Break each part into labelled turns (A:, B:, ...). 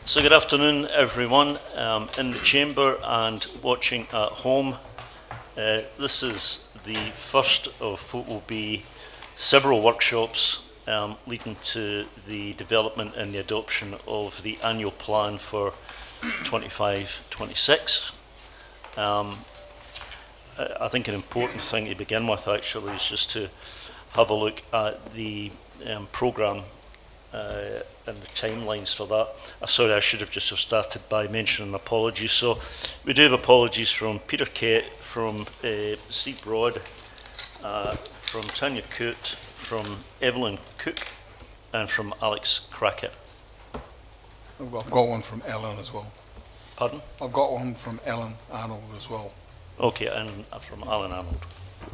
A: So good afternoon everyone in the chamber and watching at home. This is the first of what will be several workshops leading to the development and the adoption of the annual plan for 25-26. I think an important thing to begin with actually is just to have a look at the programme and the timelines for that. Sorry, I should have just have started by mentioning apologies. So we do have apologies from Peter Kate, from Steve Broad, from Tanya Coote, from Evelyn Cook, and from Alex Crackett.
B: I've got one from Ellen as well.
A: Pardon?
B: I've got one from Ellen Arnold as well.
A: Okay, and from Alan Arnold.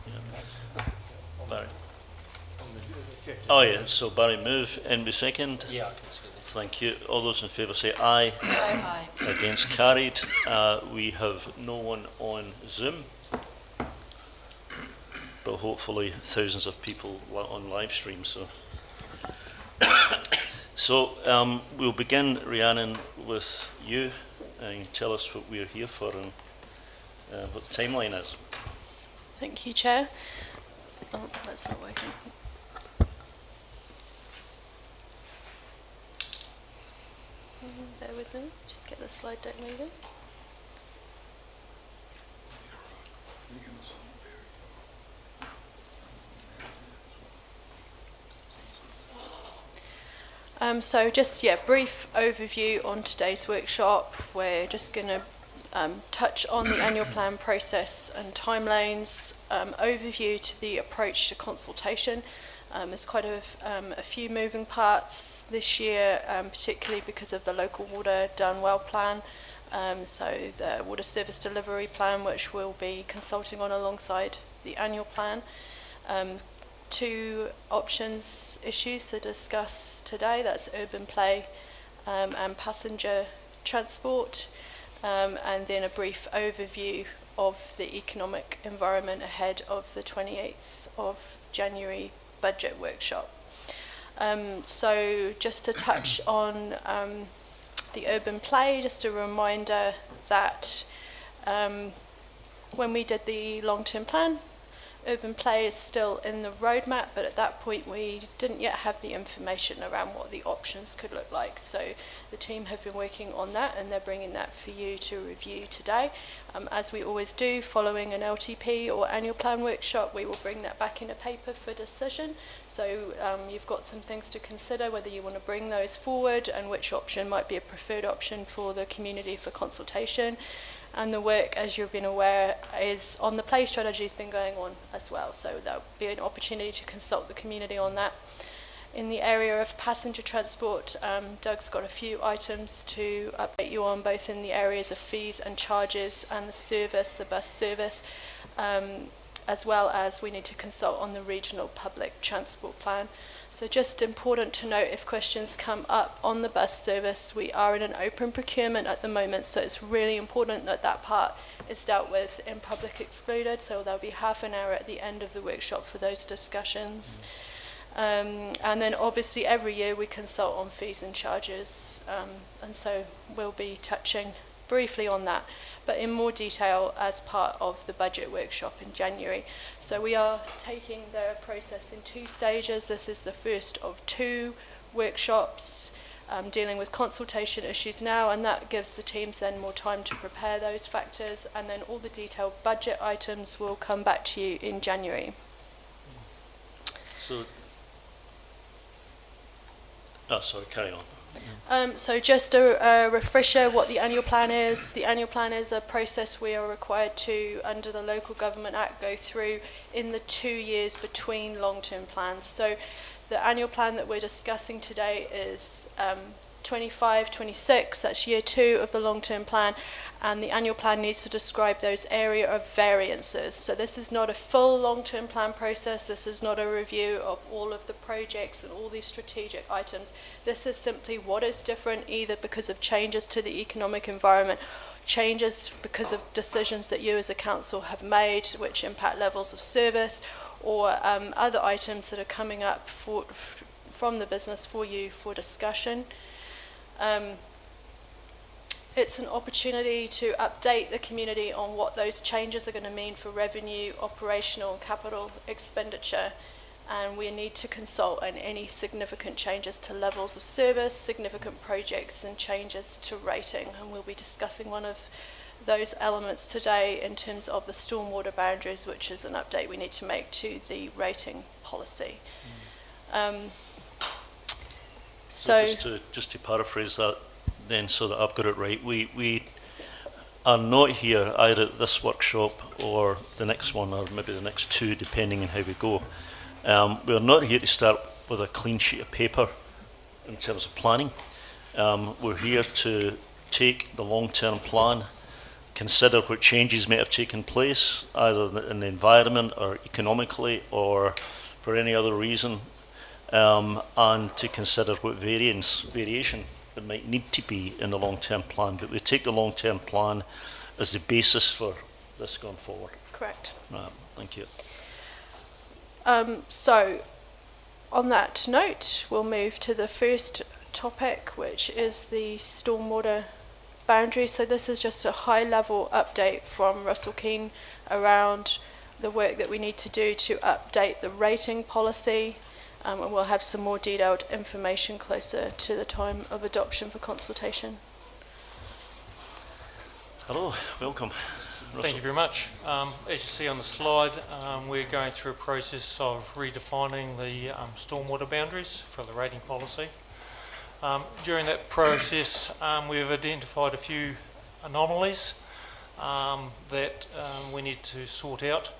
A: Yeah. Barry. Oh yeah, so Barry move, Enby second.
C: Yeah, I can see that.
A: Thank you. All those in favour say aye.
C: Aye.
A: Against carried. We have no one on Zoom, but hopefully thousands of people on live stream. So we'll begin, Rhiannon, with you, and tell us what we're here for and what the timeline is.
D: Thank you, Chair. Oh, that's not working. Bear with me, just get the slide deck moving. So just, brief overview on today's workshop. We're just going to touch on the annual plan process and timelines, overview to the approach to consultation. There's quite a few moving parts this year, particularly because of the local water done well plan. So the water service delivery plan, which we'll be consulting on alongside the annual plan. Two options issues to discuss today, that's urban play and passenger transport, and then a brief overview of the economic environment ahead of the 28th of January budget workshop. So just to touch on the urban play, just a reminder that when we did the long-term plan, urban play is still in the roadmap, but at that point we didn't yet have the information around what the options could look like. So the team have been working on that and they're bringing that for you to review today. As we always do, following an LTP or annual plan workshop, we will bring that back in a paper for decision. So you've got some things to consider, whether you want to bring those forward and which option might be a preferred option for the community for consultation. And the work, as you've been aware, is on the play strategy has been going on as well. So there'll be an opportunity to consult the community on that. In the area of passenger transport, Doug's got a few items to update you on, both in the areas of fees and charges and the service, the bus service, as well as we need to consult on the regional public transport plan. So just important to note, if questions come up on the bus service, we are in an open procurement at the moment, so it's really important that that part is dealt with in public excluded, so there'll be half an hour at the end of the workshop for those discussions. And then obviously every year we consult on fees and charges, and so we'll be touching briefly on that, but in more detail as part of the budget workshop in January. So we are taking the process in two stages. This is the first of two workshops dealing with consultation issues now, and that gives the teams then more time to prepare those factors, and then all the detailed budget items will come back to you in January.
A: So, sorry, carry on.
D: So just a refresher what the annual plan is. The annual plan is a process we are required to, under the Local Government Act, go through in the 2 years between long-term plans. So the annual plan that we're discussing today is 25-26, that's year 2 of the long-term plan, and the annual plan needs to describe those area of variances. So this is not a full long-term plan process, this is not a review of all of the projects and all these strategic items. This is simply what is different, either because of changes to the economic environment, changes because of decisions that you as a council have made which impact levels of service, or other items that are coming up from the business for you for discussion. It's an opportunity to update the community on what those changes are going to mean for revenue, operational and capital expenditure, and we need to consult on any significant changes to levels of service, significant projects and changes to rating, and we'll be discussing one of those elements today in terms of the stormwater boundaries, which is an update we need to make to the rating policy. So
A: just to paraphrase that then, so that I've got it right, we are not here either at this workshop or the next one, or maybe the next two, depending on how we go. We're not here to start with a clean sheet of paper in terms of planning. We're here to take the long-term plan, consider what changes may have taken place, either in the environment or economically or for any other reason, and to consider what variation there might need to be in the long-term plan. But we take the long-term plan as the basis for this going forward.
D: correct.
A: Right, thank you.
D: So on that note, we'll move to the first topic, which is the stormwater boundary. So this is just a high-level update from Russell Keane around the work that we need to do to update the rating policy, and we'll have some more detailed information closer to the time of adoption for consultation.
A: Hello, welcome.
C: Thank you very much. As you see on the slide, we're going through a process of redefining the stormwater boundaries for the rating policy. During that process, we've identified a few anomalies that we need to sort out.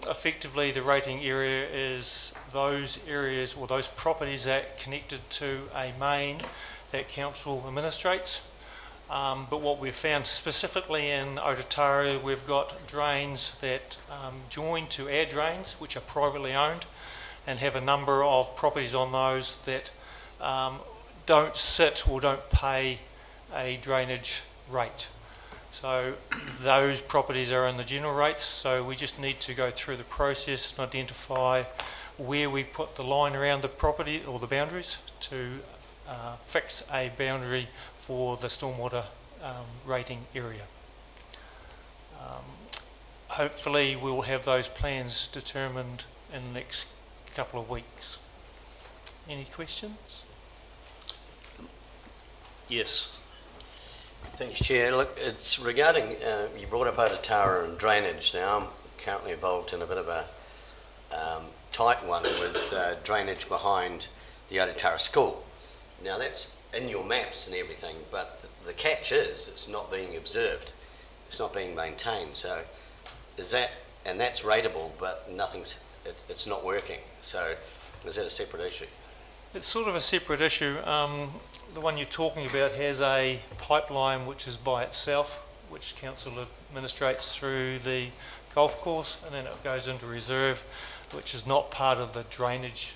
C: Effectively, the rating area is those areas or those properties that are connected to a main that council administrates. But what we've found specifically in Otataru, we've got drains that join to our drains, which are privately owned, and have a number of properties on those that don't sit or don't pay a drainage rate. So those properties are in the general rates, so we just need to go through the process and identify where we put the line around the property or the boundaries to fix a boundary for the stormwater rating area. Hopefully we'll have those plans determined in the next couple of weeks. Any questions?
A: Yes.
E: Thank you, Chair. Look, it's regarding, you brought up Otataru and drainage. Now, I'm currently involved in a bit of a tight one with drainage behind the Otataru school. Now, that's in your maps and everything, but the catch is it's not being observed. It's not being maintained. So, is that, and that's rateable, but it's not working. So, is that a separate issue?
C: It's sort of a separate issue. The one you're talking about has a pipeline which is by itself, which council administrates through the golf course, and then it goes into reserve, which is not part of the drainage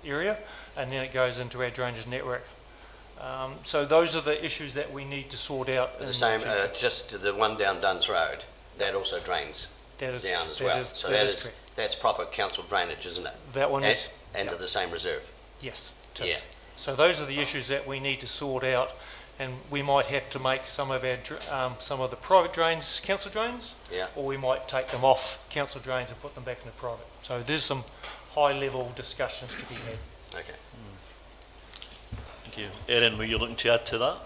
C: area, and then it goes into our drainage network. So those are the issues that we need to sort out.
E: The same, just the one down Duns Road, that also drains down as well. So that's proper council drainage, isn't it?
C: That one is.
E: And to the same reserve.
C: Yes, it is.
E: Yeah.
C: So those are the issues that we need to sort out, and we might have to make some of our some of the private drains council drains,
E: Yeah.
C: or we might take them off council drains and put them back into private. So there's some high-level discussions to be had.
E: Okay.
A: Thank you. Erin, were you looking to add to that?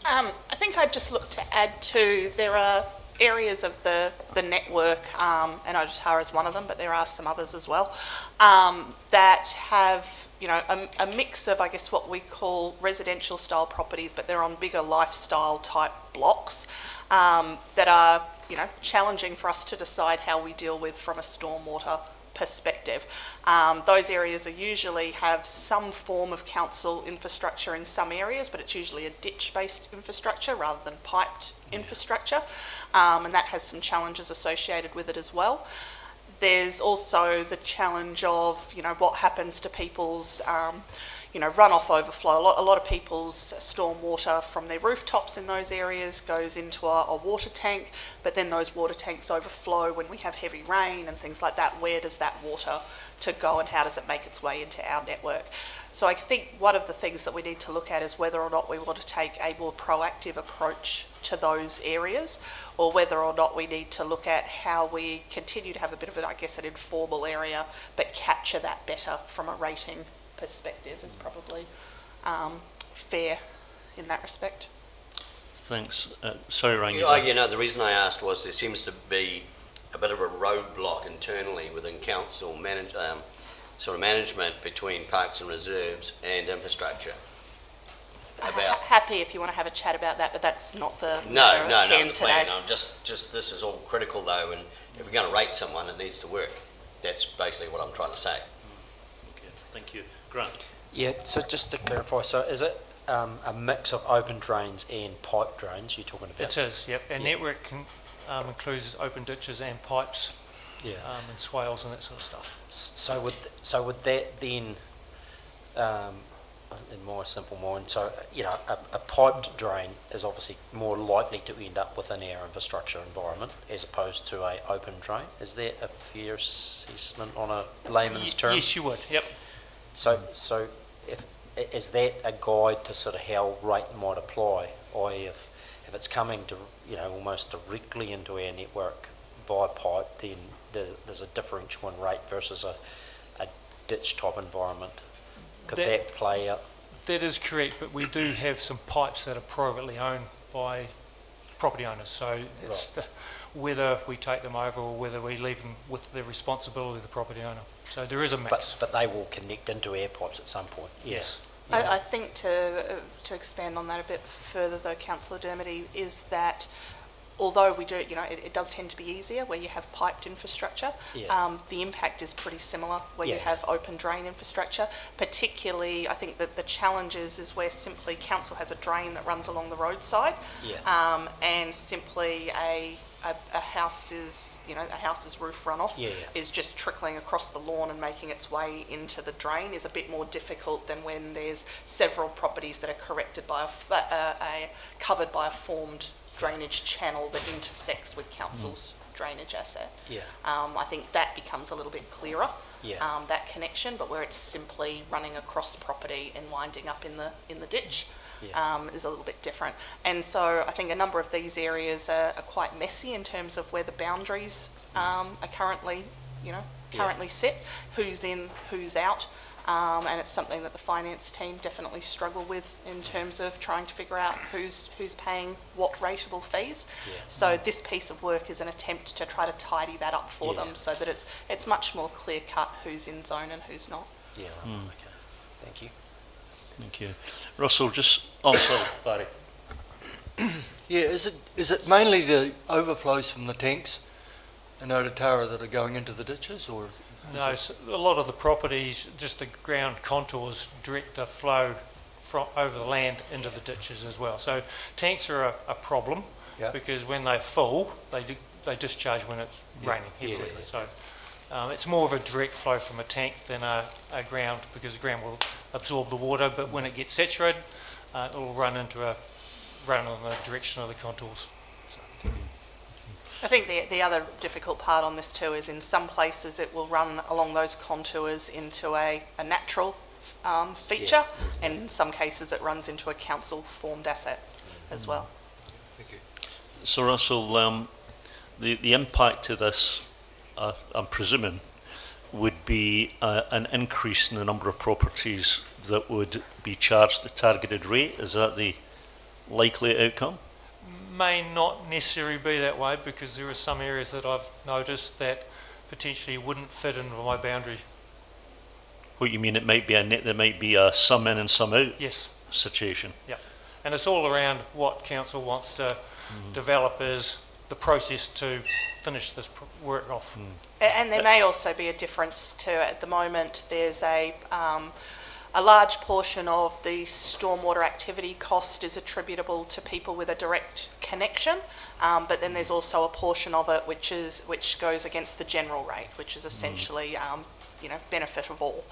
F: I think I'd just look to add to, there are areas of the network, and Otataru is one of them, but there are some others as well, that have, you know, a mix of, I guess, what we call residential style properties, but they're on bigger lifestyle type blocks that are, you know, challenging for us to decide how we deal with from a stormwater perspective. Those areas are usually have some form of council infrastructure in some areas, but it's usually a ditch-based infrastructure rather than piped infrastructure, and that has some challenges associated with it as well. There's also the challenge of, you know, what happens to people's, runoff overflow. A lot of people's stormwater from their rooftops in those areas goes into a water tank, but then those water tanks overflow when we have heavy rain and things like that. Where does that water to go, and how does it make its way into our network? So I think one of the things that we need to look at is whether or not we want to take a more proactive approach to those areas, or whether or not we need to look at how we continue to have a bit of an informal area, but capture that better from a rating perspective is probably fair in that respect.
A: Thanks. Sorry, Ryan.
E: The reason I asked was there seems to be a bit of a roadblock internally within council management between parks and reserves and infrastructure.
F: Happy if you want to have a chat about that, but that's not the
E: No,
F: hand
E: the
F: today.
E: plan. I'm just this is all critical though, and if we're going to rate someone, it needs to work. That's basically what I'm trying to say.
A: Okay, thank you. Grant.
G: Yeah, so just to clarify, so is it a mix of open drains and pipe drains you're talking about?
C: It is, yep. Our network includes open ditches and pipes,
G: Yeah.
C: and swales and that sort of stuff.
G: So would that then, in my simple mind, so a piped drain is obviously more likely to end up within our infrastructure environment as opposed to a open drain. Is that a fair assessment on a layman's term?
C: Yes, you would, yep.
G: So is that a guide to sort of how rate might apply, or if it's coming to almost directly into our network via pipe, then there's a differential in rate versus a ditch type environment? Could that play out?
C: That is correct, but we do have some pipes that are privately owned by property owners, so it's whether we take them over or whether we leave them with the responsibility of the property owner. So there is a mix.
G: But they will connect into our pipes at some point.
C: Yes.
F: I think to expand on that a bit further, though, Councillor Dermody, is that although we do, it does tend to be easier where you have piped infrastructure.
G: Yeah.
F: The impact is pretty similar where you
G: Yeah.
F: have open drain infrastructure. Particularly, I think that the challenge is where simply council has a drain that runs along the roadside,
G: Yeah.
F: and simply a house's roof runoff
G: Yeah.
F: is just trickling across the lawn and making its way into the drain is a bit more difficult than when there's several properties that are corrected by covered by a formed drainage channel that intersects with council's drainage asset.
G: Yeah.
F: I think that becomes a little bit clearer,
G: Yeah.
F: that connection, but where it's simply running across property and winding up in the ditch, is a little bit different. And so I think a number of these areas are quite messy in terms of where the boundaries are currently set, who's in, who's out. And it's something that the finance team definitely struggle with in terms of trying to figure out who's paying what rateable fees.
G: Yeah.
F: So this piece of work is an attempt to try to tidy that up for them so that it's much more clear cut who's in zone and who's not.
G: Yeah. Okay. Thank you.
A: Thank you. Russell, sorry, Barry.
H: Yeah, is it mainly the overflows from the tanks in Ototara that are going into the ditches, or?
C: No, a lot of the properties, just the ground contours direct the flow from over the land into the ditches as well. So tanks are a problem because when they're full, they discharge when it's raining heavily. So it's more of a direct flow from a tank than a ground, because the ground will absorb the water, but when it gets saturated, it will run in the direction of the contours.
F: I think the other difficult part on this too is in some places it will run along those contours into a natural feature, and in some cases it runs into a council formed asset as well.
H: Thank you.
A: So Russell, the impact of this, I'm presuming, would be an increase in the number of properties that would be charged the targeted rate. Is that the likely outcome?
C: May not necessarily be that way, because there are some areas that I've noticed that potentially wouldn't fit into my boundary.
A: What you mean? It might be there might be a some in and some out
C: Yes,
A: situation.
C: yeah. And it's all around what council wants to develop as the process to finish this work off.
F: And there may also be a difference to, at the moment, there's a large portion of the stormwater activity cost is attributable to people with a direct connection, but then there's also a portion of it which goes against the general rate, which is essentially benefit of all.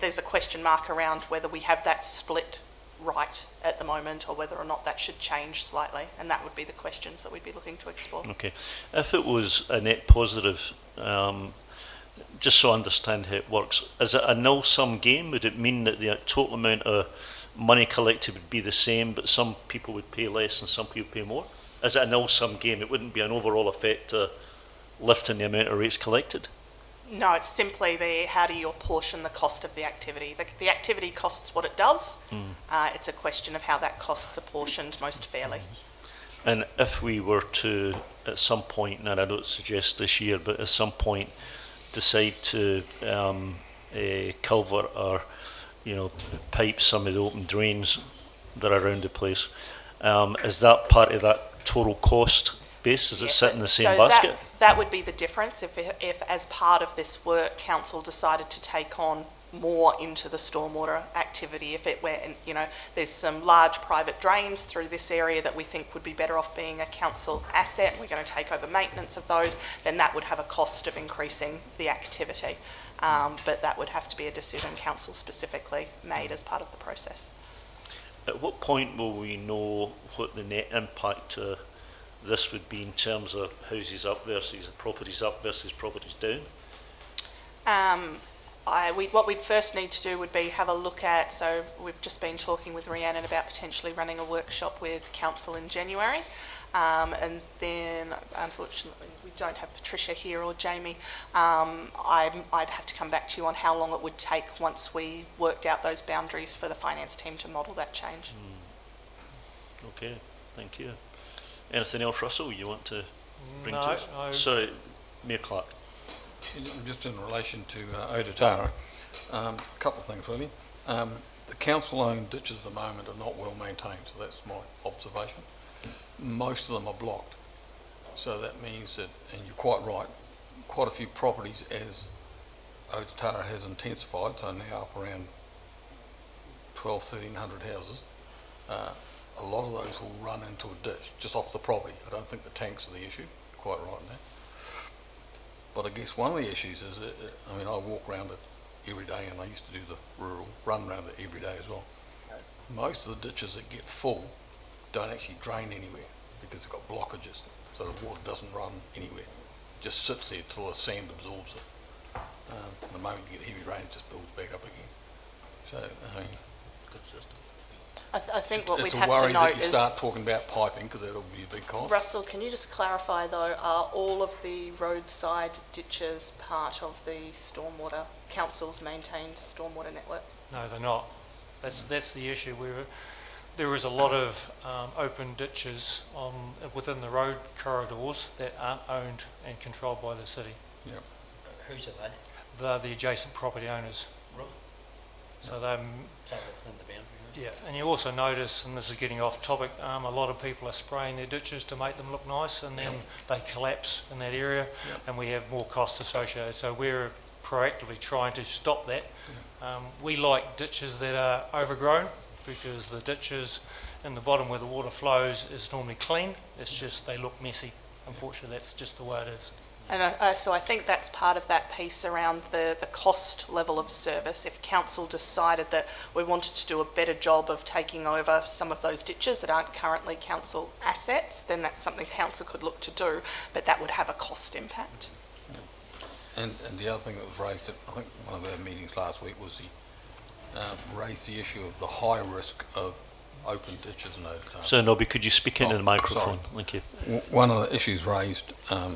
F: There's a question mark around whether we have that split right at the moment or whether or not that should change slightly, and that would be the questions that we'd be looking to explore.
A: Okay. If it was a net positive, just so I understand how it works, is it a nil-sum game? Would it mean that the total amount of money collected would be the same, but some people would pay less and some people pay more? Is it a nil-sum game? It wouldn't be an overall effect to lifting the amount of rates collected?
F: No, it's simply how do you apportion the cost of the activity. The activity costs what it does. It's a question of how that cost's apportioned most fairly.
A: And if we were to, at some point, and I don't suggest this year, but at some point, decide to culvert or, pipe some of the open drains that are around the place, is that part of that total cost base? Does it
F: Yes,
A: sit in the same
F: so
A: basket?
F: That would be the difference if as part of this work, council decided to take on more into the stormwater activity. If it were, there's some large private drains through this area that we think would be better off being a council asset, we're going to take over maintenance of those, then that would have a cost of increasing the activity. But that would have to be a decision council specifically made as part of the process.
A: At what point will we know what the net impact to this would be in terms of houses up versus properties up versus properties down?
F: What we'd first need to do would be have a look at, so we've just been talking with Rhiannon about potentially running a workshop with council in January, and then unfortunately we don't have Patricia here or Jamie. I'd have to come back to you on how long it would take once we worked out those boundaries for the finance team to model that change.
A: Okay, thank you. Anything else, Russell, you want to bring to
C: No,
A: us?
C: no.
A: Sorry, Mayor Clark.
B: Just in relation to Otatara, a couple of things really. The council-owned ditches at the moment are not well maintained, so that's my observation. Most of them are blocked. So that means that, and you're quite right, quite a few properties as Otatara has intensified, so now up around 1,200, 1,300 houses, a lot of those will run into a ditch just off the property. I don't think the tanks are the issue, quite right in that. But I guess one of the issues is, I walk around it every day, and I used to do the rural run around it every day as well. Most of the ditches that get full don't actually drain anywhere because they've got blockages, so the water doesn't run anywhere. It just sits there till the sand absorbs it. The moment you get heavy rain, it just builds back up again. So,
G: Good system.
F: I think what we'd
B: it's a
F: have
B: worry
F: to note
B: that you
F: is...
B: start talking about piping because that'll be a big cost.
F: Russell, can you just clarify though, are all of the roadside ditches part of the stormwater, council's maintained stormwater network?
C: No, they're not. That's the issue. There is a lot of open ditches within the road corridors that aren't owned and controlled by the city.
B: Yep.
G: Who's are they?
C: They're the adjacent property owners.
G: Right.
C: So they're
G: So within the boundary.
C: Yeah, and you also notice, and this is getting off topic, a lot of people are spraying their ditches to make them look nice, and then they collapse in that area, and we have more costs associated. So we're proactively trying to stop that. We like ditches that are overgrown, because the ditches in the bottom where the water flows is normally clean. It's just they look messy. Unfortunately, that's just the way it is.
F: And so I think that's part of that piece around the cost level of service. If council decided that we wanted to do a better job of taking over some of those ditches that aren't currently council assets, then that's something council could look to do, but that would have a cost impact.
B: And the other thing that was raised at, I think, one of our meetings last week was raised the issue of the high risk of open ditches in Otatara.
A: So, Nobby, could you speak into the microphone?
B: Sorry.
A: Thank you.
B: One of the issues raised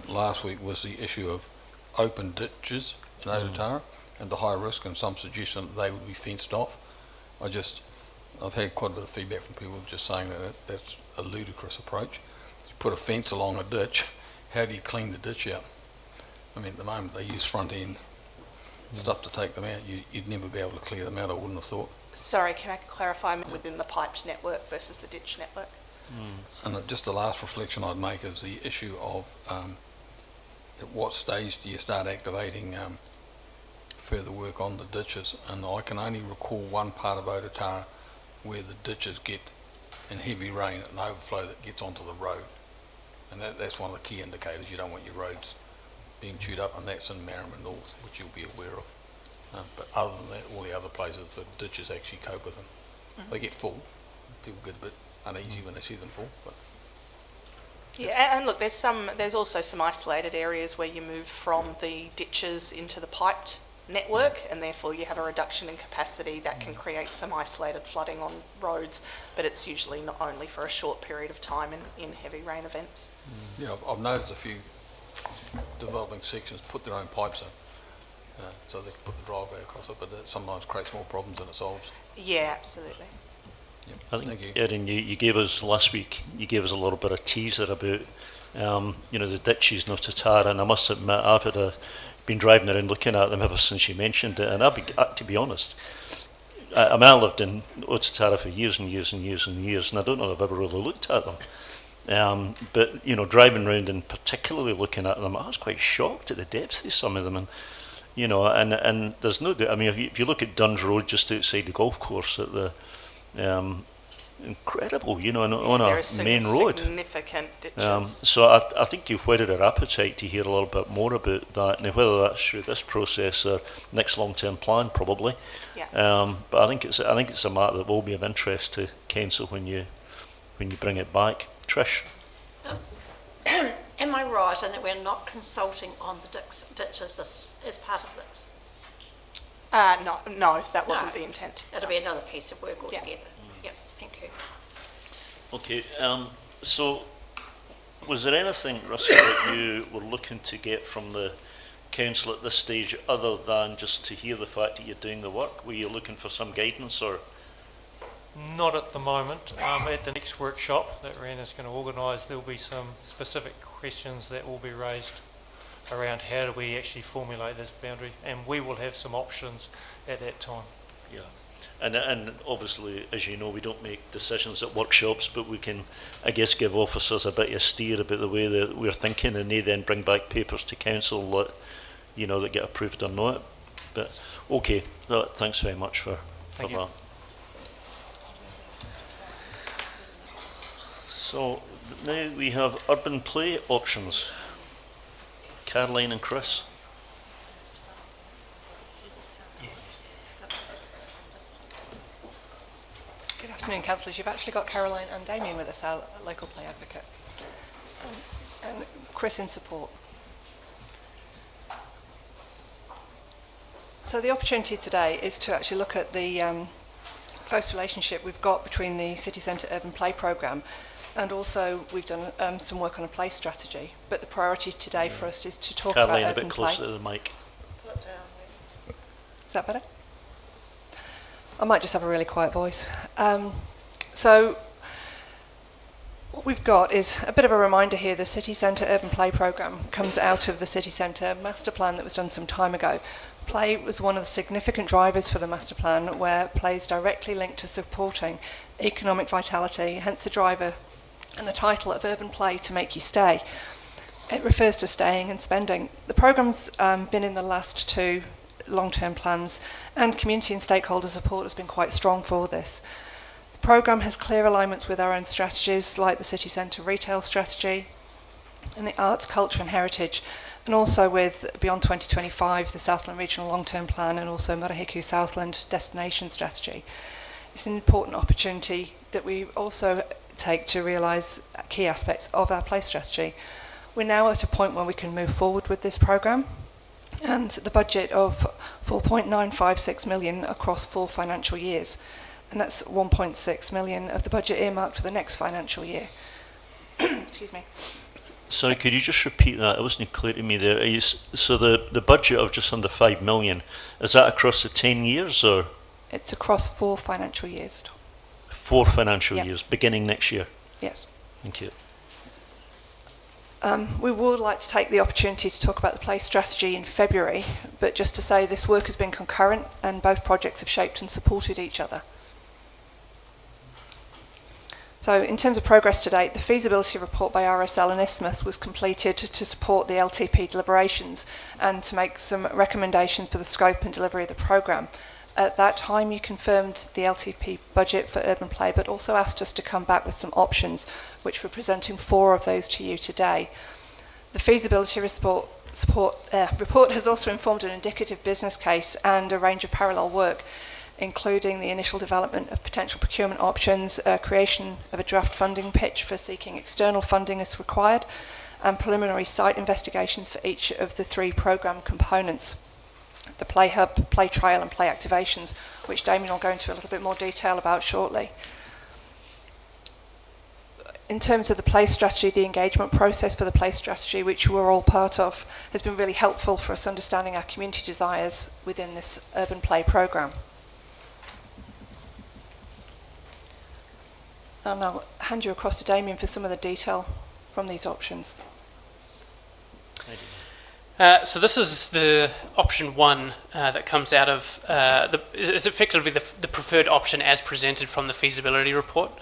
B: last week was the issue of open ditches in Otatara and the high risk, and some suggestion that they would be fenced off. I've had quite a bit of feedback from people just saying that that's a ludicrous approach. You put a fence along a ditch, how do you clean the ditch out? I mean, at the moment they use front end stuff to take them out. You'd never be able to clear them out, I wouldn't have thought.
F: Sorry, can I clarify within the piped network versus the ditch network?
B: And just the last reflection I'd make is the issue of at what stage do you start activating further work on the ditches? And I can only recall one part of Otatara where the ditches get in heavy rain, an overflow that gets onto the road. And that's one of the key indicators. You don't want your roads being chewed up, and that's in Marriman North, which you'll be aware of. But other than that, all the other places, the ditches actually cope with them. They get full. People get a bit uneasy when they see them full. But
F: Yeah, and look, there's also some isolated areas where you move from the ditches into the piped network, and therefore you have a reduction in capacity that can create some isolated flooding on roads, but it's usually not only for a short period of time in heavy rain events.
B: yeah, I've noticed a few developing sections put their own pipes in, so they can put the driveway across it, but it sometimes creates more problems than it solves.
F: Yeah, absolutely.
B: Yep.
A: I
B: Thank
A: think,
B: you.
A: Erin, you gave us last week, you gave us a little bit of teaser about, the ditches in Otara, and I must admit, I've been driving around looking at them ever since you mentioned it, and to be honest, I mean, I lived in Otara for years and years and years and years, and I don't know if I've ever really looked at them. But, driving around and particularly looking at them, I was quite shocked at the depth of some of them, and, and there's no, I mean, if you look at Duns Road just outside the golf course at the, incredible, on
F: There
A: a
F: are
A: main road.
F: significant ditches.
A: So I think you've whetted our appetite to hear a little bit more about that. Now, whether that's through this process or next long-term plan, probably.
F: Yeah.
A: But I think it's a matter that will be of interest to council when you bring it back. Trish.
I: Am I right in that we're not consulting on the ditches as part of this?
F: No, that wasn't
I: No.
F: the intent.
I: It'll be another piece of work
F: Yeah.
I: altogether. Yep, thank you.
A: Okay. So, was there anything, Russell, that you were looking to get from the council at this stage, other than just to hear the fact that you're doing the work? Were you looking for some guidance, or?
C: Not at the moment. At the next workshop that Rhiannon's going to organise, there'll be some specific questions that will be raised around how do we actually formulate this boundary, and we will have some options at that time.
A: Yeah, and obviously, as you know, we don't make decisions at workshops, but we can, I guess, give officers a bit of a steer about the way that we're thinking, and they then bring back papers to council that, that get approved or not. But okay, thanks very much for
C: Thank
A: that.
C: you.
A: So now we have urban play options. Caroline and Chris.
J: Good afternoon, councillors. You've actually got Caroline and Damien with us, our local play advocate, and Chris in support. So the opportunity today is to actually look at the close relationship we've got between the City Centre Urban Play Programme, and also we've done some work on a play strategy. But the priority today for us is to talk
A: Caroline,
J: about
A: a bit
J: urban
A: closer
J: play.
A: to the mic.
J: Is that better? I might just have a really quiet voice. So what we've got is a bit of a reminder here. The City Centre Urban Play Programme comes out of the City Centre Master Plan that was done some time ago. Play was one of the significant drivers for the Master Plan, where play is directly linked to supporting economic vitality, hence the driver and the title of Urban Play, to make you stay. It refers to staying and spending. The programme's been in the last two long-term plans, and community and stakeholder support has been quite strong for this. The programme has clear alignments with our own strategies, like the City Centre retail strategy and the arts, culture and heritage, and also with Beyond 2025, the Southland Regional Long-Term Plan, and also Marahiku Southland Destination Strategy. It's an important opportunity that we also take to realise key aspects of our play strategy. We're now at a point where we can move forward with this programme, and the budget of 4.956 million across 4 financial years, and that's 1.6 million of the budget earmarked for the next financial year. Excuse me.
A: Sorry, could you just repeat that? It wasn't clear to me there. So the budget of just under 5 million, is that across the 10 years or?
J: It's across 4 financial years.
A: 4 financial
J: Yep.
A: years, beginning next year.
J: Yes.
A: Thank you.
J: We would like to take the opportunity to talk about the play strategy in February, but just to say this work has been concurrent and both projects have shaped and supported each other. So in terms of progress to date, the feasibility report by RSL and Isthmus was completed to support the LTP deliberations and to make some recommendations for the scope and delivery of the programme. At that time, you confirmed the LTP budget for urban play, but also asked us to come back with some options, which we're presenting 4 of those to you today. The feasibility report report has also informed an indicative business case and a range of parallel work, including the initial development of potential procurement options, creation of a draft funding pitch for seeking external funding as required, and preliminary site investigations for each of the 3 programme components: the Play Hub, Play Trail and Play Activations, which Damien will go into a little bit more detail about shortly. In terms of the play strategy, the engagement process for the play strategy, which we're all part of, has been really helpful for us understanding our community desires within this urban play programme. And I'll hand you across to Damien for some of the detail from these options.
K: So this is the option 1 that comes out of, is effectively the preferred option as presented from the feasibility report.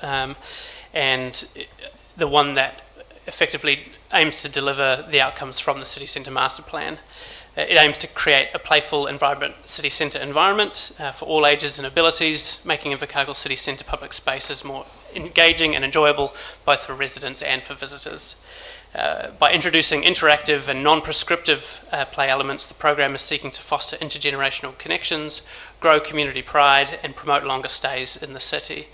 K: And the one that effectively aims to deliver the outcomes from the city centre master plan. It aims to create a playful and vibrant city centre environment for all ages and abilities, making Invercargill city centre public spaces more engaging and enjoyable both for residents and for visitors. By introducing interactive and non-prescriptive play elements, the program is seeking to foster intergenerational connections, grow community pride and promote longer stays in the city.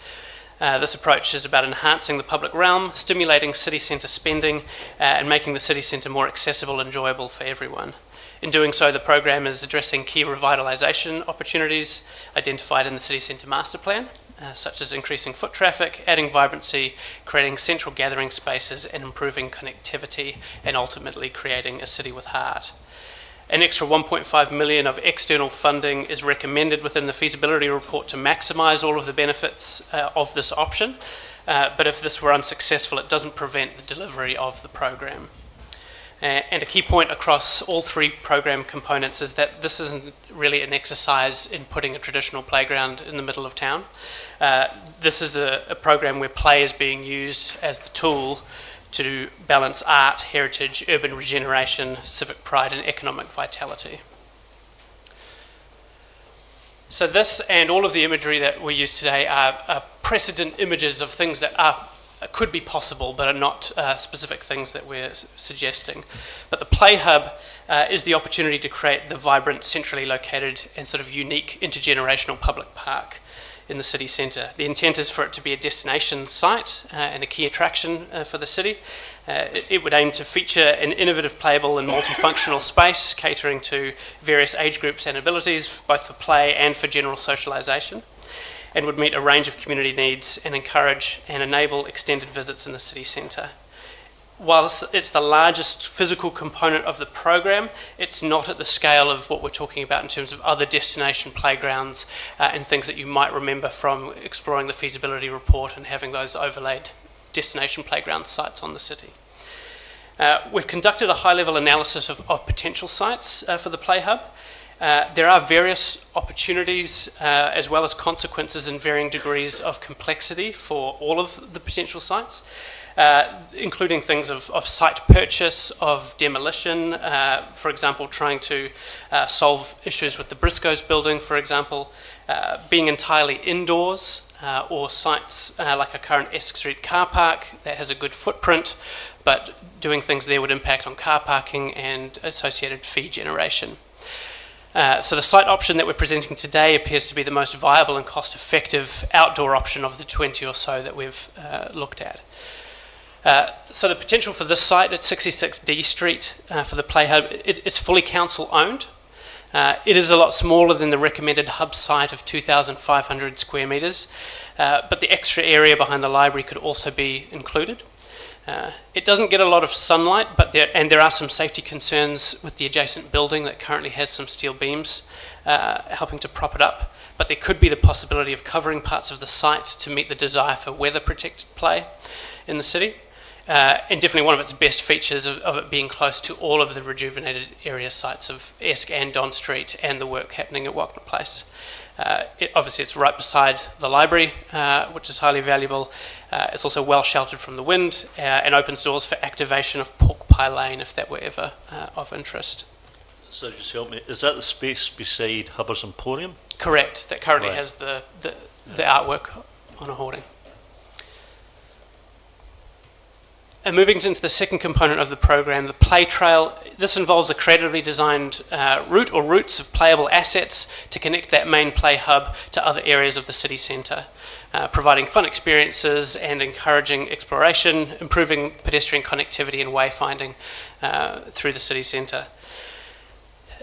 K: This approach is about enhancing the public realm, stimulating city centre spending and making the city centre more accessible and enjoyable for everyone. In doing so, the program is addressing key revitalisation opportunities identified in the city centre master plan, such as increasing foot traffic, adding vibrancy, creating central gathering spaces and improving connectivity, and ultimately creating a city with heart. An extra 1.5 million of external funding is recommended within the feasibility report to maximise all of the benefits of this option, but if this were unsuccessful, it doesn't prevent the delivery of the program. And a key point across all 3 program components is that this isn't really an exercise in putting a traditional playground in the middle of town. This is a program where play is being used as the tool to balance art, heritage, urban regeneration, civic pride and economic vitality. So this and all of the imagery that we use today are precedent images of things that could be possible but are not specific things that we're suggesting. But the Play Hub is the opportunity to create the vibrant, centrally located and sort of unique intergenerational public park in the city centre. The intent is for it to be a destination site and a key attraction for the city. It would aim to feature an innovative, playable and multifunctional space catering to various age groups and abilities, both for play and for general socialisation, and would meet a range of community needs and encourage and enable extended visits in the city centre. Whilst it's the largest physical component of the program, it's not at the scale of what we're talking about in terms of other destination playgrounds and things that you might remember from exploring the feasibility report and having those overlaid destination playground sites on the city. We've conducted a high-level analysis of potential sites for the Play Hub. There are various opportunities as well as consequences in varying degrees of complexity for all of the potential sites. Including things of site purchase, of demolition, for example, trying to solve issues with the Briscoe's building, for example, being entirely indoors, or sites like a current Esk Street car park that has a good footprint, but doing things there would impact on car parking and associated fee generation. So the site option that we're presenting today appears to be the most viable and cost-effective outdoor option of the 20 or so that we've looked at. So the potential for this site at 66 D Street for the Play Hub, it's fully council owned. It is a lot smaller than the recommended hub site of 2,500 square metres, but the extra area behind the library could also be included. It doesn't get a lot of sunlight, but there are some safety concerns with the adjacent building that currently has some steel beams helping to prop it up, but there could be the possibility of covering parts of the site to meet the desire for weather-protected play in the city. And definitely one of its best features of it being close to all of the rejuvenated area sites of Esk and Don Street and the work happening at Wagner Place. Obviously it's right beside the library, which is highly valuable. It's also well sheltered from the wind and opens doors for activation of Pork Pie Lane if that were ever of interest.
A: So just help me, is that the space beside Hubbard's Emporium?
K: Correct, that currently has the artwork on a hoarding. And moving into the second component of the program, the play trail, this involves a creatively designed route or routes of playable assets to connect that main play hub to other areas of the city centre, providing fun experiences and encouraging exploration, improving pedestrian connectivity and wayfinding through the city centre.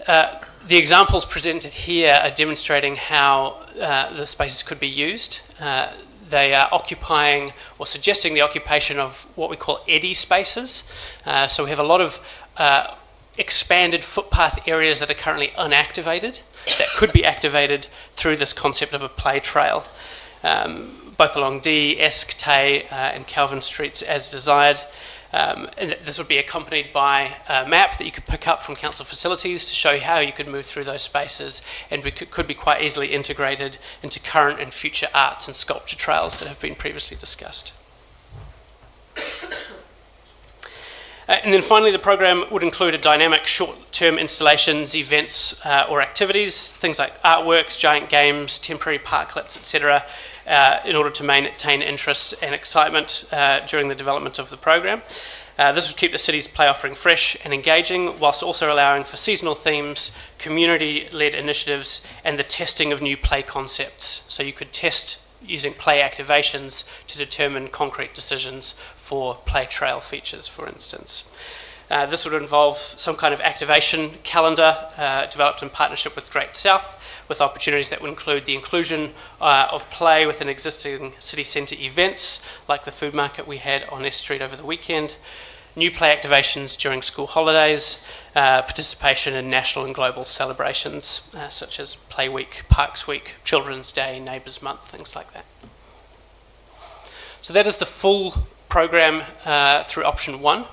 K: The examples presented here are demonstrating how the spaces could be used. They are occupying or suggesting the occupation of what we call eddy spaces. So we have a lot of expanded footpath areas that are currently unactivated that could be activated through this concept of a play trail, both along D, Esk, Tay and Calvin Streets as desired. And this would be accompanied by a map that you could pick up from council facilities to show you how you could move through those spaces, and could be quite easily integrated into current and future arts and sculpture trails that have been previously discussed. And then finally, the program would include a dynamic short-term installations, events or activities, things like artworks, giant games, temporary parklets, etc., in order to maintain interest and excitement during the development of the program. This would keep the city's play offering fresh and engaging, whilst also allowing for seasonal themes, community-led initiatives, and the testing of new play concepts. So you could test using play activations to determine concrete decisions for play trail features, for instance. This would involve some kind of activation calendar developed in partnership with Great South, with opportunities that would include the inclusion of play within existing city centre events, like the food market we had on S Street over the weekend, new play activations during school holidays, participation in national and global celebrations, such as Play Week, Parks Week, Children's Day, Neighbours Month, things like that. So that is the full program through option 1.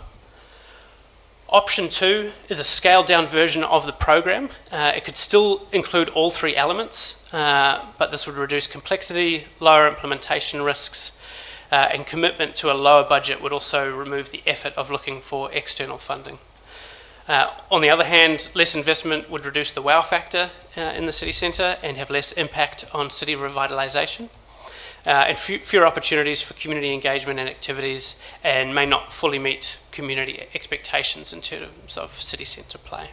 K: Option 2 is a scaled down version of the program. It could still include all 3 elements, but this would reduce complexity, lower implementation risks, and commitment to a lower budget would also remove the effort of looking for external funding. On the other hand, less investment would reduce the wow factor in the city centre and have less impact on city revitalisation. And fewer opportunities for community engagement and activities, and may not fully meet community expectations in terms of city centre play.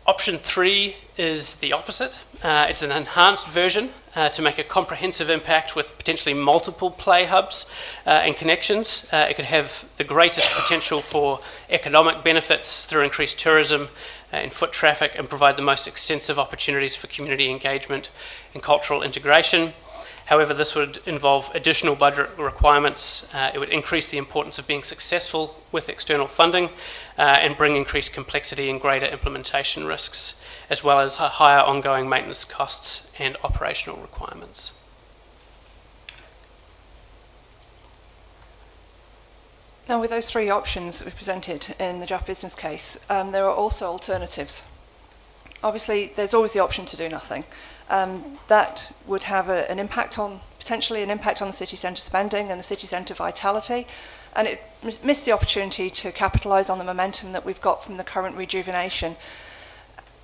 K: Option 3 is the opposite. It's an enhanced version to make a comprehensive impact with potentially multiple play hubs and connections. It could have the greatest potential for economic benefits through increased tourism and foot traffic, and provide the most extensive opportunities for community engagement and cultural integration. However, this would involve additional budget requirements. It would increase the importance of being successful with external funding and bring increased complexity and greater implementation risks, as well as higher ongoing maintenance costs and operational requirements.
J: Now, with those 3 options that we presented in the draft business case, there are also alternatives. Obviously, there's always the option to do nothing. That would have potentially an impact on the city centre spending and the city centre vitality, and it missed the opportunity to capitalise on the momentum that we've got from the current rejuvenation.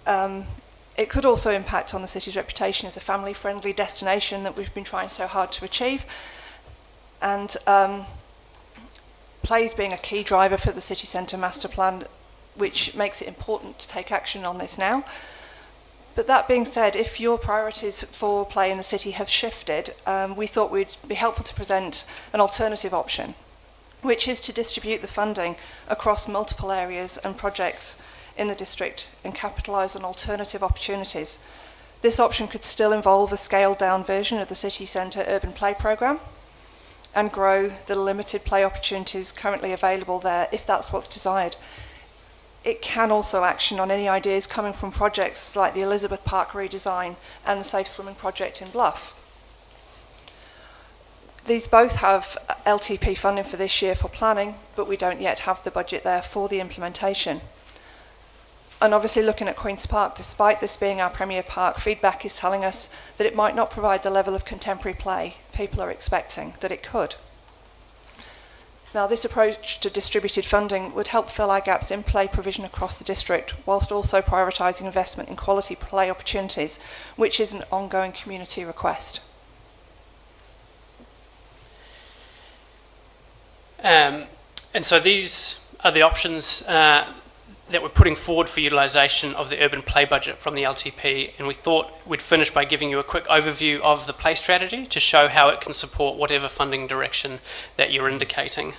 J: It could also impact on the city's reputation as a family-friendly destination that we've been trying so hard to achieve, and plays being a key driver for the city centre master plan, which makes it important to take action on this now. But that being said, if your priorities for play in the city have shifted, we thought we'd be helpful to present an alternative option, which is to distribute the funding across multiple areas and projects in the district and capitalise on alternative opportunities. This option could still involve a scaled down version of the city centre urban play programme and grow the limited play opportunities currently available there if that's what's desired. It can also action on any ideas coming from projects like the Elizabeth Park redesign and the Safe Swimming project in Bluff. These both have LTP funding for this year for planning, but we don't yet have the budget there for the implementation. And obviously, looking at Queen's Park, despite this being our premier park, feedback is telling us that it might not provide the level of contemporary play people are expecting that it could. Now, this approach to distributed funding would help fill our gaps in play provision across the district, whilst also prioritising investment in quality play opportunities, which is an ongoing community request.
K: And so these are the options that we're putting forward for utilisation of the urban play budget from the LTP, and we thought we'd finish by giving you a quick overview of the play strategy to show how it can support whatever funding direction that you're indicating.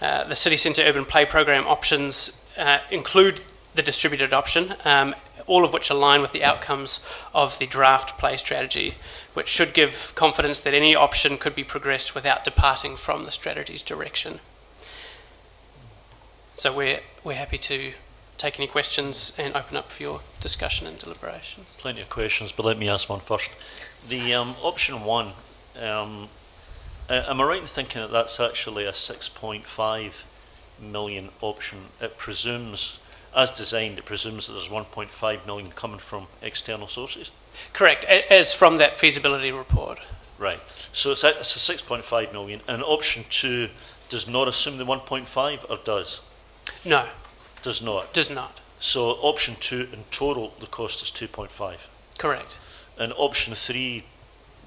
K: The City Centre Urban Play Programme options include the distributed option, all of which align with the outcomes of the draft play strategy, which should give confidence that any option could be progressed without departing from the strategy's direction. So we're happy to take any questions and open up for your discussion and deliberations.
A: Plenty of questions, but let me ask one first. The option 1, am I right in thinking that that's actually a 6.5 million option? It presumes, as designed, it presumes that there's 1.5 million coming from external sources?
K: Correct, as from that feasibility report.
A: Right, so it's a 6.5 million, and option 2 does not assume the 1.5, or does?
K: No.
A: Does not?
K: Does not.
A: So option 2 in total, the cost is 2.5.
K: Correct.
A: And option 3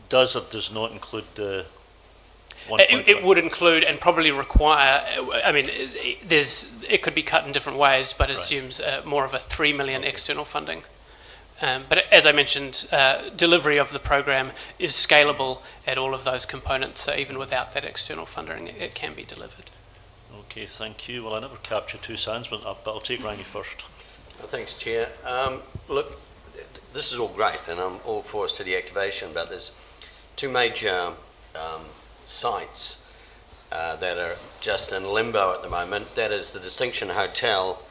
A: does or does not include the 1.5?
K: It would include and probably require, I mean, it could be cut in different ways, but it assumes more of a 3 million external funding. But as I mentioned, delivery of the program is scalable at all of those components, so even without that external funding, it can be delivered.
A: Okay, thank you. Well, I never captured two signs, but I'll take Rangi first.
E: Well, thanks, Chair. Look, this is all great, and I'm all for city activation, but there's two major sites that are just in limbo at the moment. That is, the Distinction Hotel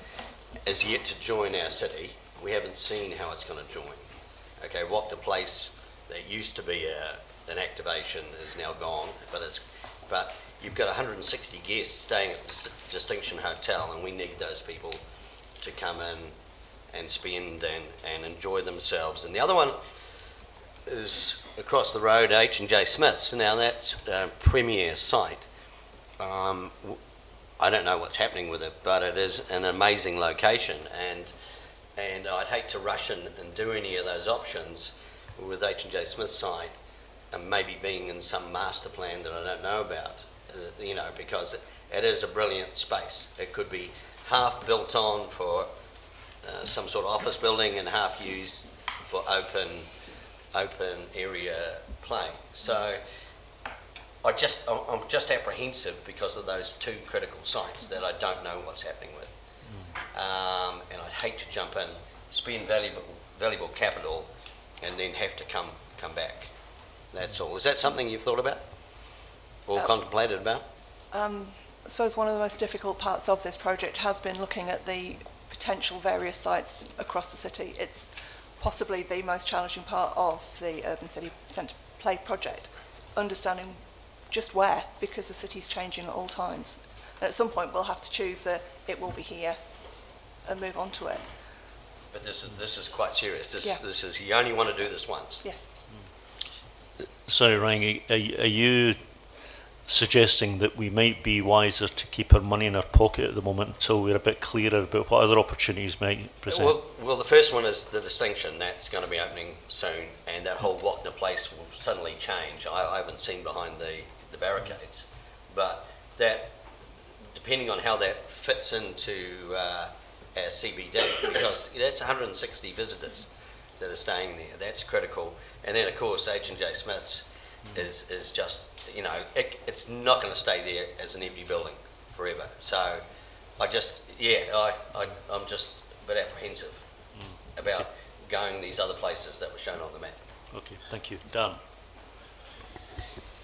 E: is yet to join our city. We haven't seen how it's going to join. Okay, Wachter Place, that used to be an activation, is now gone, but you've got 160 guests staying at the Distinction Hotel, and we need those people to come in and spend and enjoy themselves. And the other one is across the road, H&J Smith's. Now that's a premier site. I don't know what's happening with it, but it is an amazing location, and I'd hate to rush in and do any of those options with H&J Smith's site, and maybe being in some master plan that I don't know about. Because it is a brilliant space. It could be half built on for some sort of office building and half used for open area play. So I'm just apprehensive because of those two critical sites that I don't know what's happening with. And I'd hate to jump in, spend valuable capital, and then have to come back. That's all. Is that something you've thought about? Or contemplated about?
J: I suppose one of the most difficult parts of this project has been looking at the potential various sites across the city. It's possibly the most challenging part of the Urban City Centre Play project, understanding just where, because the city's changing at all times. And at some point we'll have to choose that it will be here and move on to it.
E: But this is quite serious.
J: Yeah.
E: This is, you only want to do this once.
J: Yes.
A: Sorry, Rangi, are you suggesting that we might be wiser to keep our money in our pocket at the moment until we're a bit clearer about what other opportunities might present?
E: Well, the first one is the Distinction. That's going to be opening soon, and that whole Wachter Place will suddenly change. I haven't seen behind the barricades, but that, depending on how that fits into our CBD, because that's 160 visitors that are staying there. That's critical. And then, of course, H&J Smith's is just, it's not going to stay there as an empty building forever. So I'm just a bit apprehensive about going these other places that were shown on the map.
A: Okay, thank you. Dan?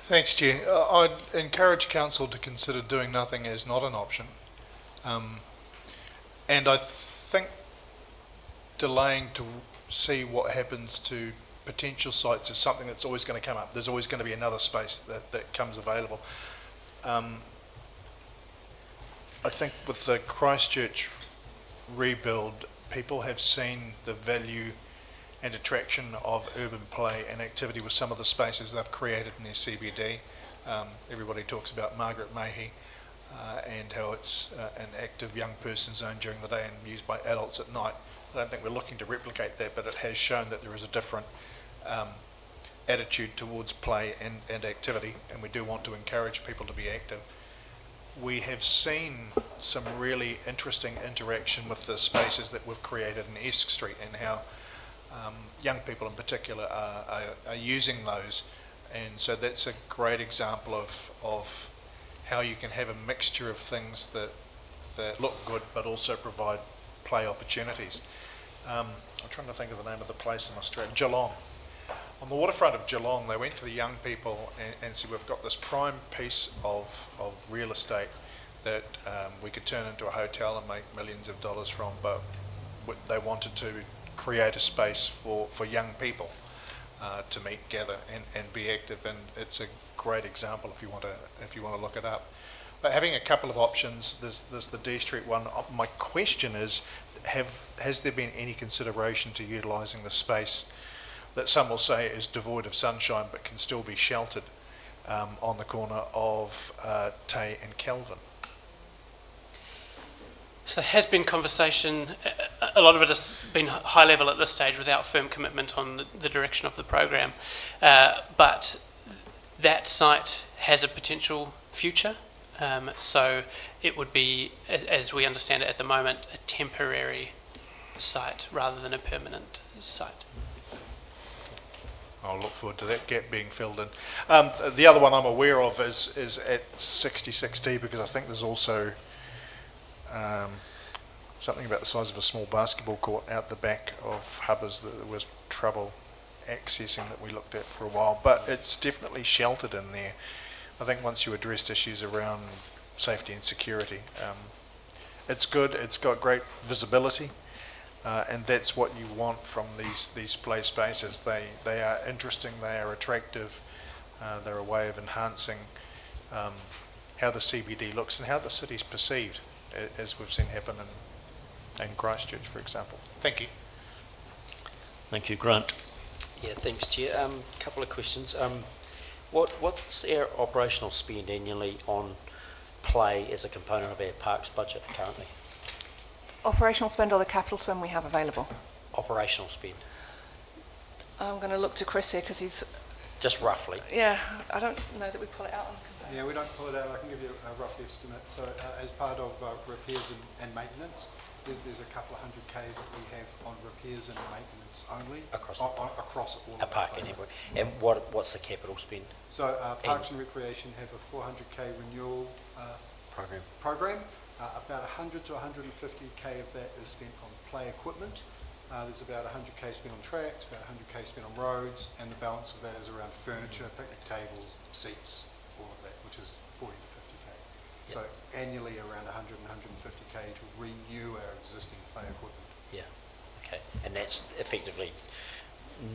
L: Thanks, Chair. I'd encourage Council to consider doing nothing as not an option. And I think delaying to see what happens to potential sites is something that's always going to come up. There's always going to be another space that comes available. I think with the Christchurch rebuild, people have seen the value and attraction of urban play and activity with some of the spaces they've created in their CBD. Everybody talks about Margaret Mayhe and how it's an active young person zone during the day and used by adults at night. I don't think we're looking to replicate that, but it has shown that there is a different attitude towards play and activity, and we do want to encourage people to be active. we have seen some really interesting interaction with the spaces that we've created in Esk Street, and how young people in particular are using those. And so that's a great example of how you can have a mixture of things that look good but also provide play opportunities. I'm trying to think of the name of the place in Australia, Geelong. On the waterfront of Geelong, they went to the young people and said, we've got this prime piece of real estate that we could turn into a hotel and make millions of dollars from, but they wanted to create a space for young people to meet, gather, and be active. And it's a great example if you want to look it up. But having a couple of options, there's the D Street one. My question is, has there been any consideration to utilising the space that some will say is devoid of sunshine but can still be sheltered on the corner of Tay and Kelvin?
K: So there has been conversation. A lot of it has been high level at this stage without firm commitment on the direction of the program. But that site has a potential future. So it would be, as we understand it at the moment, a temporary site rather than a permanent site.
L: I'll look forward to that gap being filled in. The other one I'm aware of is at 66D, because I think there's also something about the size of a small basketball court out the back of Hubbers that there was trouble accessing that we looked at for a while. But it's definitely sheltered in there. I think once you addressed issues around safety and security, it's good. It's got great visibility. And that's what you want from these play spaces. They are interesting, they are attractive, they're a way of enhancing how the CBD looks and how the city's perceived, as we've seen happen in Christchurch, for example. Thank you.
A: Thank you, Grant.
G: Yeah, thanks, Chair. Couple of questions. What's our operational spend annually on play as a component of our parks budget currently?
J: Operational spend or the capital spend we have available?
G: Operational spend.
J: I'm going to look to Chris here because he's...
G: Just roughly.
J: Yeah, I don't know that we pull it out on the component.
M: Yeah, we don't pull it out. I can give you a rough estimate. So as part of repairs and maintenance, there's a couple of $100K that we have on repairs and maintenance only.
G: Across
M: all
G: a
M: of
G: park anyway. And what's the capital spend?
M: So Parks and Recreation have a $400K renewal program. About 100 to 150K of that is spent on play equipment. There's about 100K spent on tracks, about 100K spent on roads, and the balance of that is around furniture, picnic tables, seats, all of that, which is 40 to 50K. Yep. So annually around 100 and 150K to renew our existing play equipment.
G: Yeah, okay. And that's effectively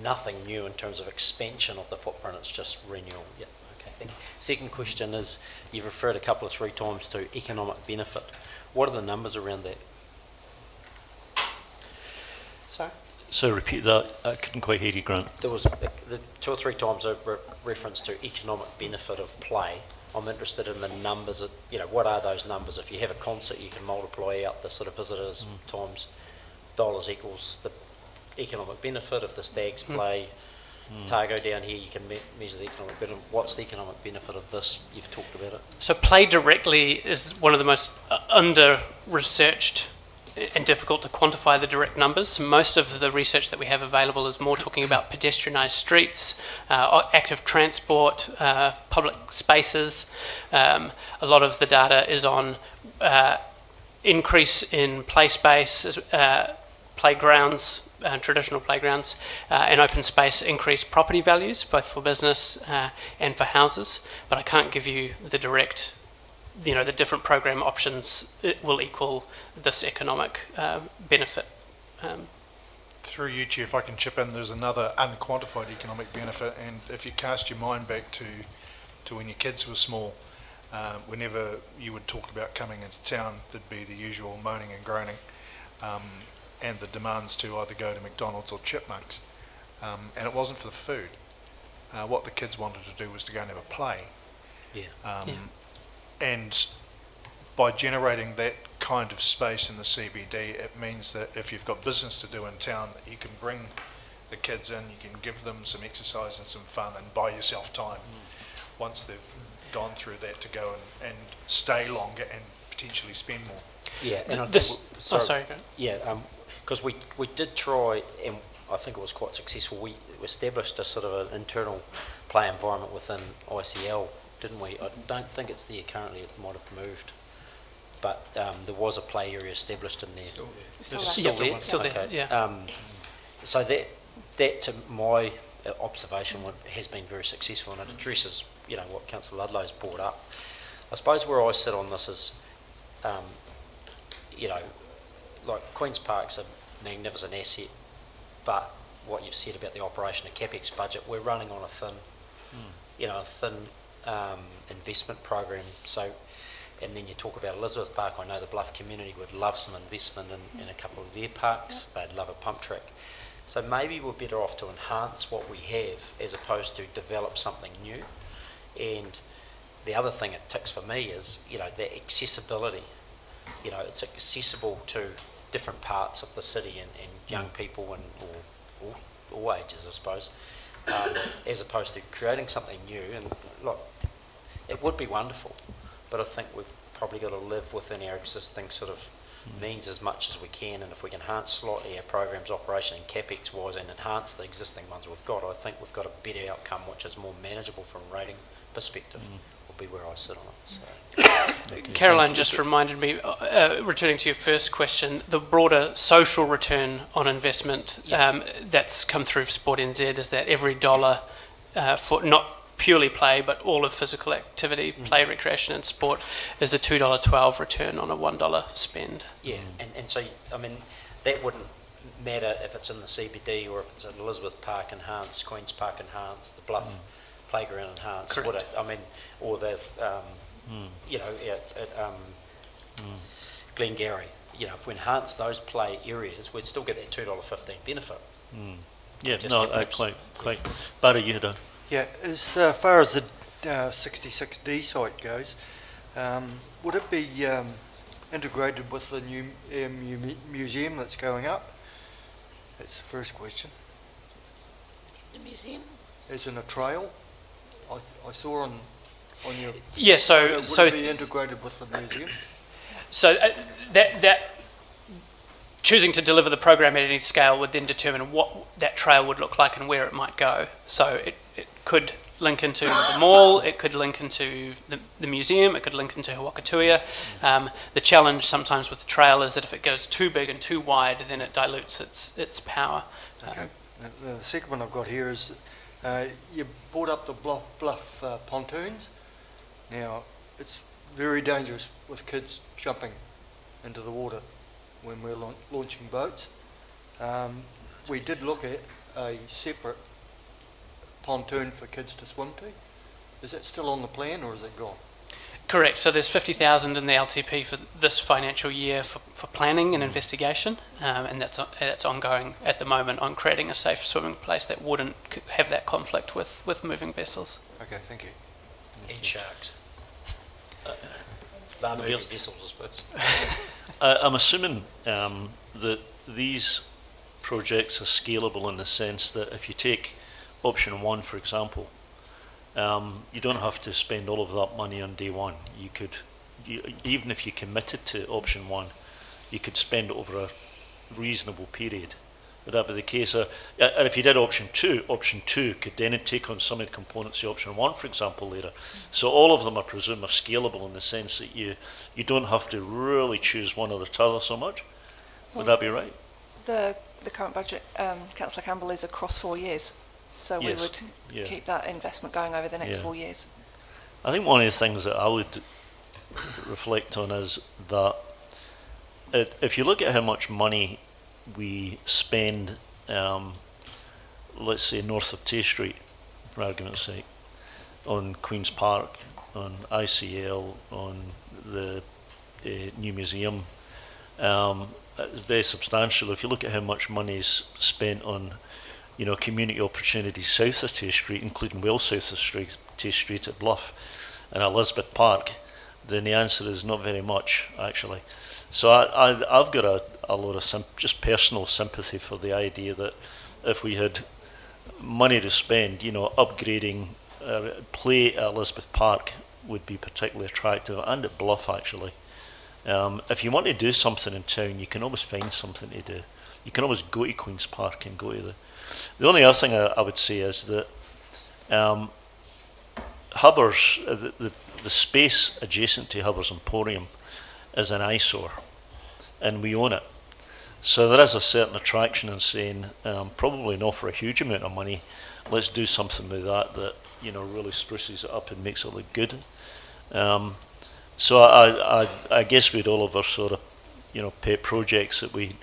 G: nothing new in terms of expansion of the footprint, it's just renewal. Yeah. Okay, thank you. Second question is, you've referred a couple of 3 times to economic benefit. What are the numbers around that? Sorry?
A: So repeat that. I couldn't quite hear you, Grant.
G: There was the 2 or 3 times a reference to economic benefit of play. I'm interested in the numbers. What are those numbers? If you have a concert, you can multiply out the sort of visitors times dollars equals the economic benefit. If the Stags play Targo down here, you can measure the economic benefit. What's the economic benefit of this? You've talked about it.
K: So play directly is one of the most under-researched and difficult to quantify the direct numbers. Most of the research that we have available is more talking about pedestrianised streets, active transport, public spaces. A lot of the data is on increase in play space, playgrounds, traditional playgrounds, and open space, increased property values, both for business and for houses. But I can't give you the direct, the different program options will equal this economic benefit.
L: Through you, Chair, if I can chip in, there's another unquantified economic benefit, and if you cast your mind back to when your kids were small, whenever you would talk about coming into town, there'd be the usual moaning and groaning, and the demands to either go to McDonald's or Chipmunks, and it wasn't for the food. What the kids wanted to do was to go and have a play. And by generating that kind of space in the CBD, it means that if you've got business to do in town, you can bring the kids in, you can give them some exercise and some fun and buy yourself time once they've gone through that to go and stay longer and potentially spend more.
G: Yeah, and I
K: This-
G: think,
K: sorry, go.
G: Yeah, because we did try, and I think it was quite successful. We established a sort of an internal play environment within ICL, didn't we? I don't think it's there currently. It might have moved, but there was a play area established in there.
K: Yeah,
G: Still there.
K: Okay, yeah.
G: So that to my observation has been very successful, and it addresses what Councillor Ludlow's brought up. I suppose where I sit on this is, like Queen's Park's a magnificent asset, but what you've said about the operation of CapEx budget, we're running on a thin, investment program. So, and then you talk about Elizabeth Park. I know the Bluff community would love some investment in a couple of their parks. They'd love a pump track. So maybe we're better off to enhance what we have as opposed to develop something new. And the other thing it ticks for me is, the accessibility. It's accessible to different parts of the city and young people and all ages, I suppose, as opposed to creating something new. And look, it would be wonderful, but I think we've probably got to live within our existing sort of means as much as we can, and if we can enhance slightly our programs operation and CapEx wise and enhance the existing ones we've got, I think we've got a better outcome which is more manageable from a rating perspective. Will be where I sit on it. So.
K: Caroline just reminded me, returning to your first question, the broader social return on investment that's come through for Sport NZ is that every dollar for not purely play, but all of physical activity, play, recreation and sport, is a $2.12 return on a $1 spend.
G: Yeah, and so, I mean, that wouldn't matter if it's in the CBD or if it's at Elizabeth Park enhanced, Queen's Park enhanced, the Bluff playground enhanced,
K: Correct.
G: would it? I mean, or the, at Glengarry, if we enhance those play areas, we'd still get that $2.15 benefit.
A: Yeah,
G: Just
A: no,
G: impacts.
A: quite. Barry, you had a...
H: Yeah, as far as the 66D site goes, would it be integrated with the new museum that's going up? That's the first question.
I: The museum?
H: As in a trail? I saw on your...
K: Yeah,
H: would it be integrated with the museum?
K: So that choosing to deliver the program at any scale would then determine what that trail would look like and where it might go. So it could link into the mall, it could link into the museum, it could link into Hawakatuia. The challenge sometimes with the trail is that if it goes too big and too wide, then it dilutes its power.
H: Okay. The second one I've got here is you brought up the bluff pontoons. Now, it's very dangerous with kids jumping into the water when we're launching boats. We did look at a separate pontoon for kids to swim to. Is that still on the plan or is it gone?
K: Correct. So there's 50,000 in the LTP for this financial year for planning and investigation, and that's ongoing at the moment on creating a safe swimming place that wouldn't have that conflict with moving vessels.
H: Okay, thank you.
G: And sharks. Moving vessels, I suppose.
A: I'm assuming that these projects are scalable in the sense that if you take option 1, for example, you don't have to spend all of that money on day one. You could, even if you committed to option 1, you could spend it over a reasonable period. Would that be the case? And if you did option 2 could then take on some of the components of option 1, for example, later. So all of them, I presume, are scalable in the sense that you don't have to really choose one or the other so much. Would that be right?
J: The current budget, Councillor Campbell, is across 4 years. So
A: Yes,
J: we would
A: yeah.
J: keep that investment going over the next
A: Yeah.
J: 4 years.
A: I think one of the things that I would reflect on is that if you look at how much money we spend, let's say north of Tay Street, for argument's sake, on Queen's Park, on ICL, on the new museum, it's very substantial. If you look at how much money is spent on, community opportunities south of Tay Street, including well south of Tay Street at Bluff and Elizabeth Park, then the answer is not very much, actually. So I've got a lot of just personal sympathy for the idea that if we had money to spend, upgrading play at Elizabeth Park would be particularly attractive, and at Bluff actually. If you want to do something in town, you can always find something to do. You can always go to Queen's Park and go to the only other thing I would say is that Hubbard's, the space adjacent to Hubbard's Emporium is an eyesore, and we own it. So there is a certain attraction in saying, probably not for a huge amount of money, let's do something with that really spruces it up and makes it look good. So I guess we'd all have our sort of pet projects that we'd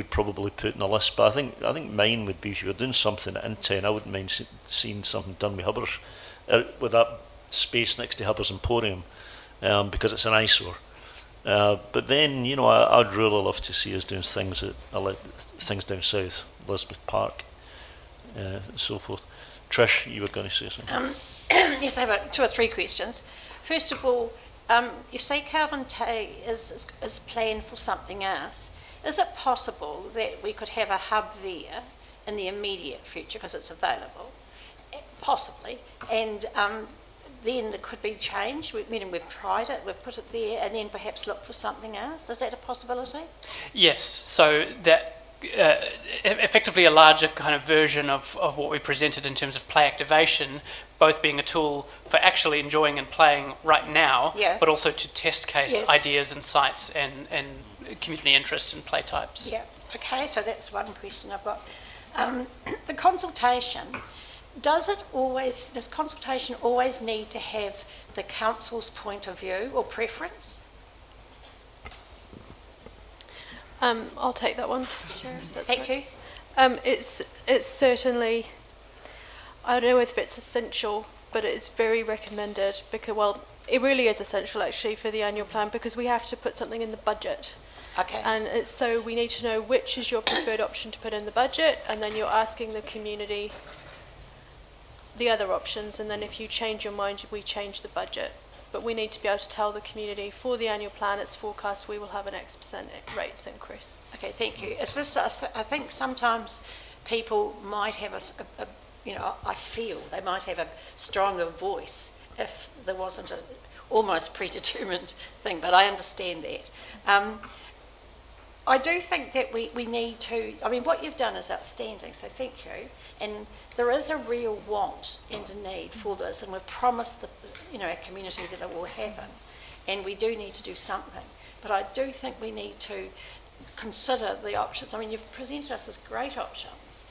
A: probably put in the list. But I think mine would be, if you were doing something in town, I wouldn't mind seeing something done with Hubbard's, with that space next to Hubbard's Emporium, because it's an eyesore. But then, I'd really love to see us doing things down south, Elizabeth Park, and so forth. Trish, you were going to say something.
I: Yes, I have 2 or 3 questions. First of all, you say Carbon Tay is planned for something else. Is it possible that we could have a hub there in the immediate future, because it's available? Possibly. And then it could be changed. We've tried it, we've put it there, and then perhaps look for something else. Is that a possibility?
K: Yes, so that effectively a larger kind of version of what we presented in terms of play activation, both being a tool for actually enjoying and playing right now, but also to test case ideas and sites and community interests and play types.
I: Yeah, okay, so that's one question I've got. The consultation, does consultation always need to have the council's point of view or preference?
D: I'll take that one, Chair, if that's
I: Thank you.
D: It's certainly, I don't know if it's essential, but it's very recommended because, well, it really is essential actually for the annual plan, because we have to put something in the budget.
I: Okay.
D: And so we need to know which is your preferred option to put in the budget, and then you're asking the community the other options, and then if you change your mind, we change the budget. But we need to be able to tell the community for the annual plan, it's forecast we will have an X% rates increase.
I: Okay, thank you. Is this, I think sometimes people might have I feel they might have a stronger voice if there wasn't a almost predetermined thing, but I understand that. I do think that we need to, what you've done is outstanding, so thank you. And there is a real want and a need for this, and we've promised our community that it will happen, and we do need to do something. But I do think we need to consider the options. You've presented us as great options.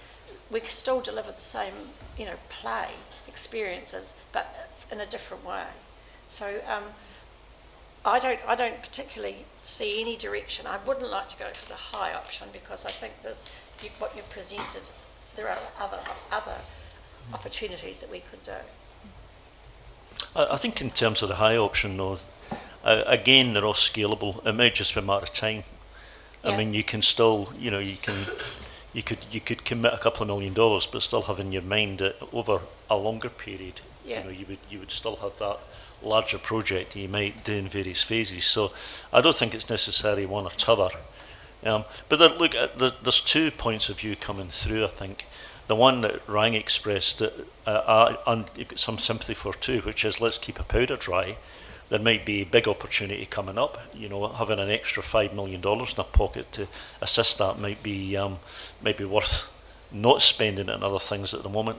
I: We can still deliver the same, play experiences, but in a different way. So I don't particularly see any direction. I wouldn't like to go for the high option, because I think what you've presented, there are other opportunities that we could do.
A: I think in terms of the high option, though, again, they're all scalable. It might just be a matter of time.
I: Yeah.
A: You can still, you could commit a couple of $1 million, but still have in your mind that over a longer period, you would still have that larger project that you might do in various phases. So I don't think it's necessarily one or t'other. But there's 2 points of view coming through, I think. The one that Rang expressed that you've got some sympathy for too, which is let's keep a powder dry. There might be a big opportunity coming up. Having an extra $5 million in a pocket to assist that might be worth not spending it on other things at the moment.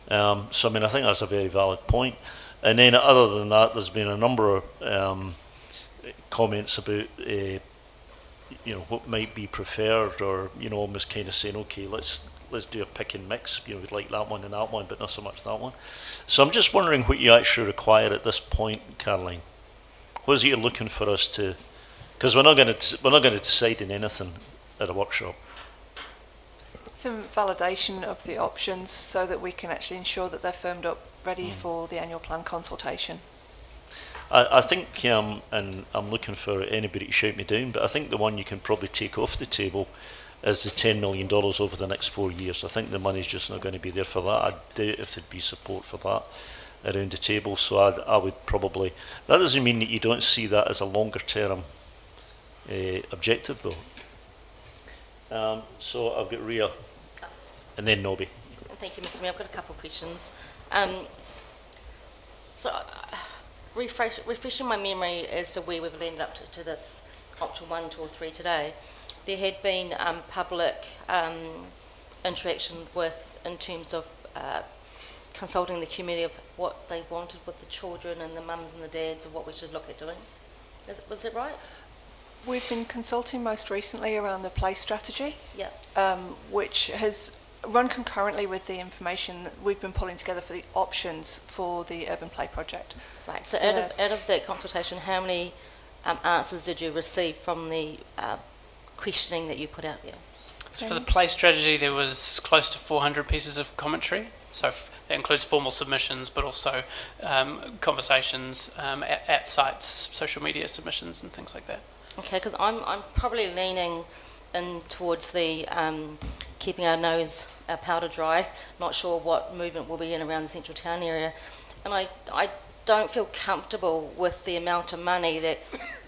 A: So I think that's a very valid point. And then other than that, there's been a number of comments about what might be preferred, or almost kind of saying, okay, let's do a pick and mix. We'd like that one and that one, but not so much that one. So I'm just wondering what you actually require at this point, Caroline. What is it you're looking for us to? Because we're not going to decide on anything at a workshop.
J: Some validation of the options so that we can actually ensure that they're firmed up, ready for the annual plan consultation.
A: I think, and I'm looking for anybody to shout me down, but I think the one you can probably take off the table is the $10 million over the next 4 years. I think the money's just not going to be there for that. I doubt if there'd be support for that around the table. So I would probably, that doesn't mean that you don't see that as a longer term objective though. So I've got Ria and then Nobby.
N: Thank you, Mr. Mayor. I've got a couple of questions. So refreshing my memory as to where we've ended up to this option 1, 2 or 3 today, there had been public interaction in terms of consulting the community of what they wanted with the children and the mums and the dads of what we should look at doing. Was it right?
J: We've been consulting most recently around the play strategy,
N: Yeah.
J: which has run concurrently with the information that we've been pulling together for the options for the urban play project.
N: Right. So out of that consultation, how many answers did you receive from the questioning that you put out there?
K: So for the play strategy, there was close to 400 pieces of commentary. So that includes formal submissions, but also conversations at sites, social media submissions, and things like that.
N: Okay, because I'm probably leaning in towards the keeping our powder dry. Not sure what movement will be in around the central town area, and I don't feel comfortable with the amount of money that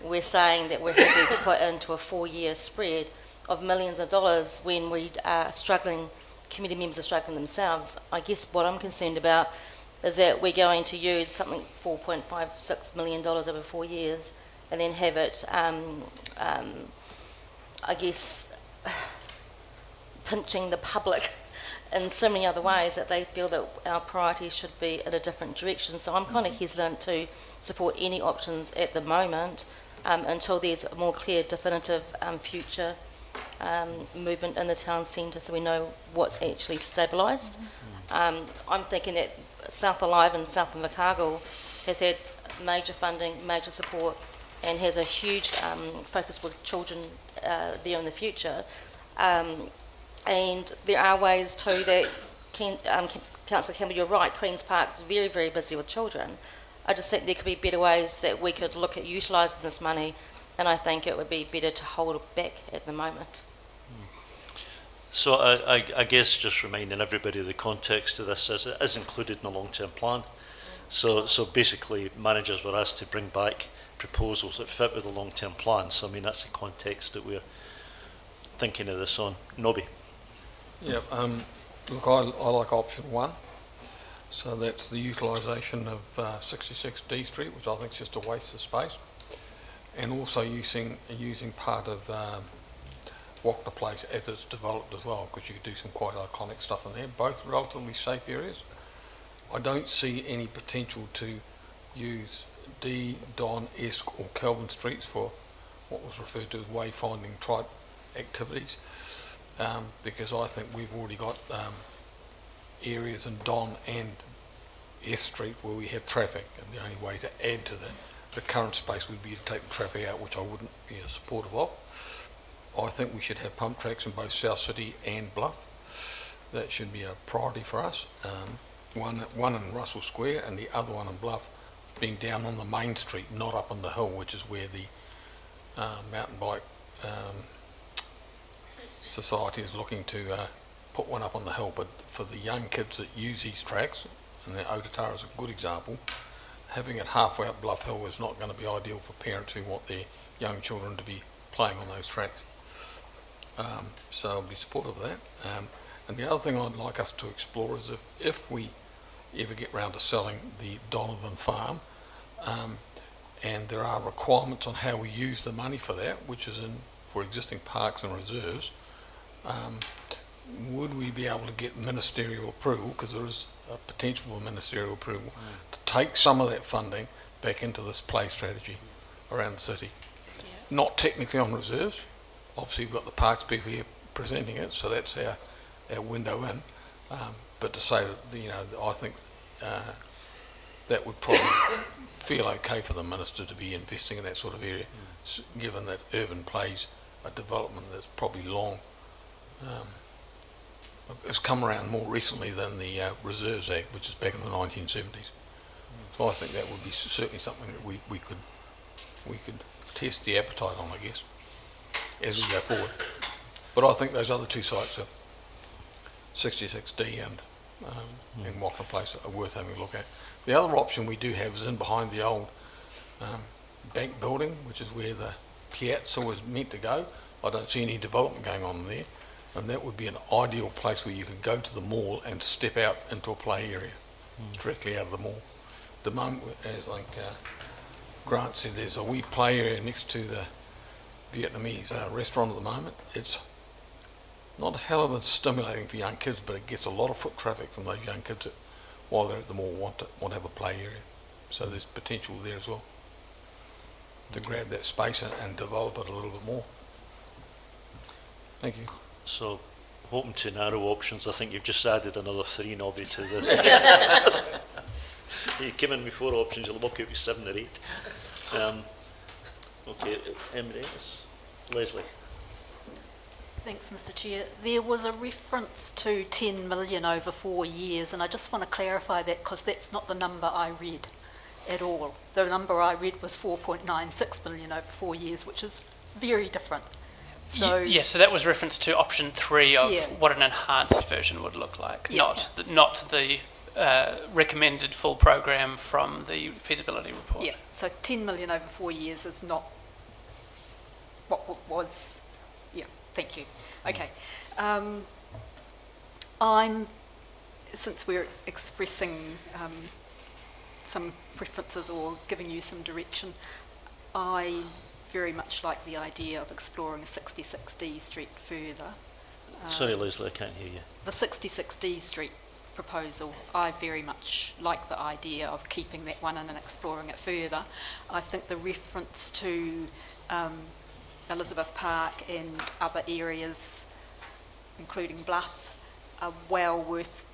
N: we're saying that we're happy to put into a 4-year spread of millions of dollars when we are struggling. Committee members are struggling themselves. I guess what I'm concerned about is that we're going to use something $4.56 million over 4 years and then have it, I guess, pinching the public in so many other ways that they feel that our priorities should be in a different direction. So I'm kind of hesitant to support any options at the moment until there's a more clear, definitive future movement in the town centre, so we know what's actually stabilised. I'm thinking that South Alive and South Invercargill has had major funding, major support, and has a huge focus for children there in the future. And there are ways too that, Councillor Campbell, you're right, Queen's Park is very, very busy with children. I just think there could be better ways that we could look at utilising this money, and I think it would be better to hold it back at the moment.
A: So I guess just reminding everybody of the context of this is it is included in the long-term plan. So basically managers were asked to bring back proposals that fit with the long-term plan. So I mean that's the context that we're thinking of this on. Nobby.
B: Yeah, look, I like option 1. So that's the utilisation of 66 D Street, which I think is just a waste of space, and also using part of Wachner Place as it's developed as well, because you could do some quite iconic stuff in there, both relatively safe areas. I don't see any potential to use D, Don, Esk or Kelvin Streets for what was referred to as wayfinding type activities, because I think we've already got areas in Don and S Street where we have traffic, and the only way to add to the current space would be to take the traffic out, which I wouldn't be supportive of. I think we should have pump tracks in both South City and Bluff. That should be a priority for us. One in Russell Square and the other one in Bluff being down on the main street, not up on the hill, which is where the mountain bike society is looking to put one up on the hill. But for the young kids that use these tracks, and the Otatara is a good example, having it halfway up Bluff Hill is not going to be ideal for parents who want their young children to be playing on those tracks. So I'll be supportive of that. And the other thing I'd like us to explore is if we ever get round to selling the Donovan farm, and there are requirements on how we use the money for that, which is for existing parks and reserves, would we be able to get ministerial approval, because there is a potential for ministerial approval, to take some of that funding back into this play strategy around the city? Yeah. Not technically on reserves. Obviously we've got the parks people here presenting it, so that's our window in. But to say that, I think that would probably feel okay for the minister to be investing in that sort of area, given that urban plays a development that's probably long. It's come around more recently than the Reserves Act, which is back in the 1970s. So I think that would be certainly something that we could test the appetite on, I guess, as we go forward. But I think those other two sites, 66D and Wachner Place, are worth having a look at. The other option we do have is in behind the old bank building, which is where the piazza was meant to go. I don't see any development going on there, and that would be an ideal place where you could go to the mall and step out into a play area directly out of the mall. the moment, as like Grant said, there's a wee play area next to the Vietnamese restaurant at the moment. It's not a hell of a stimulating for young kids, but it gets a lot of foot traffic from those young kids that, while they're at the mall, want to have a play area. So there's potential there as well to grab that space and develop it a little bit more. Thank you.
A: So, hoping to narrow options, I think you've just added another 3, Nobby, to the... You've given me 4 options, you'll walk out with 7 or 8. Okay, Emirates. Leslie.
O: Thanks, Mr. Chair. There was a reference to 10 million over 4 years, and I just want to clarify that because that's not the number I read at all. The number I read was 4.96 million over 4 years, which is very different. So
K: Yes, so that was reference to option 3 of
O: Yeah.
K: what an enhanced version would look like,
O: Yeah.
K: not the recommended full program from the feasibility report.
O: yeah, so 10 million over 4 years is not what was. Yeah, thank you. Okay, since we're expressing some preferences or giving you some direction, I very much like the idea of exploring 66D Street further.
A: Sorry, Leslie, I can't hear you.
O: The 66D Street proposal, I very much like the idea of keeping that one in and exploring it further. I think the reference to Elizabeth Park and other areas, including Bluff, are well worth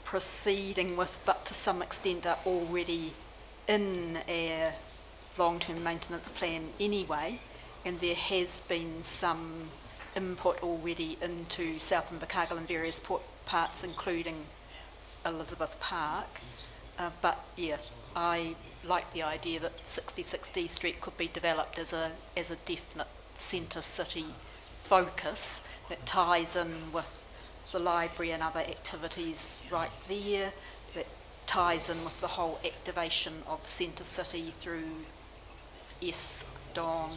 O: proceeding with, but to some extent are already in our long-term maintenance plan anyway, and there has been some input already into South Invercargill and various parts, including Elizabeth Park. But yeah, I like the idea that 66D Street could be developed as a definite centre city focus that ties in with the library and other activities right there, that ties in with the whole activation of centre city through Don,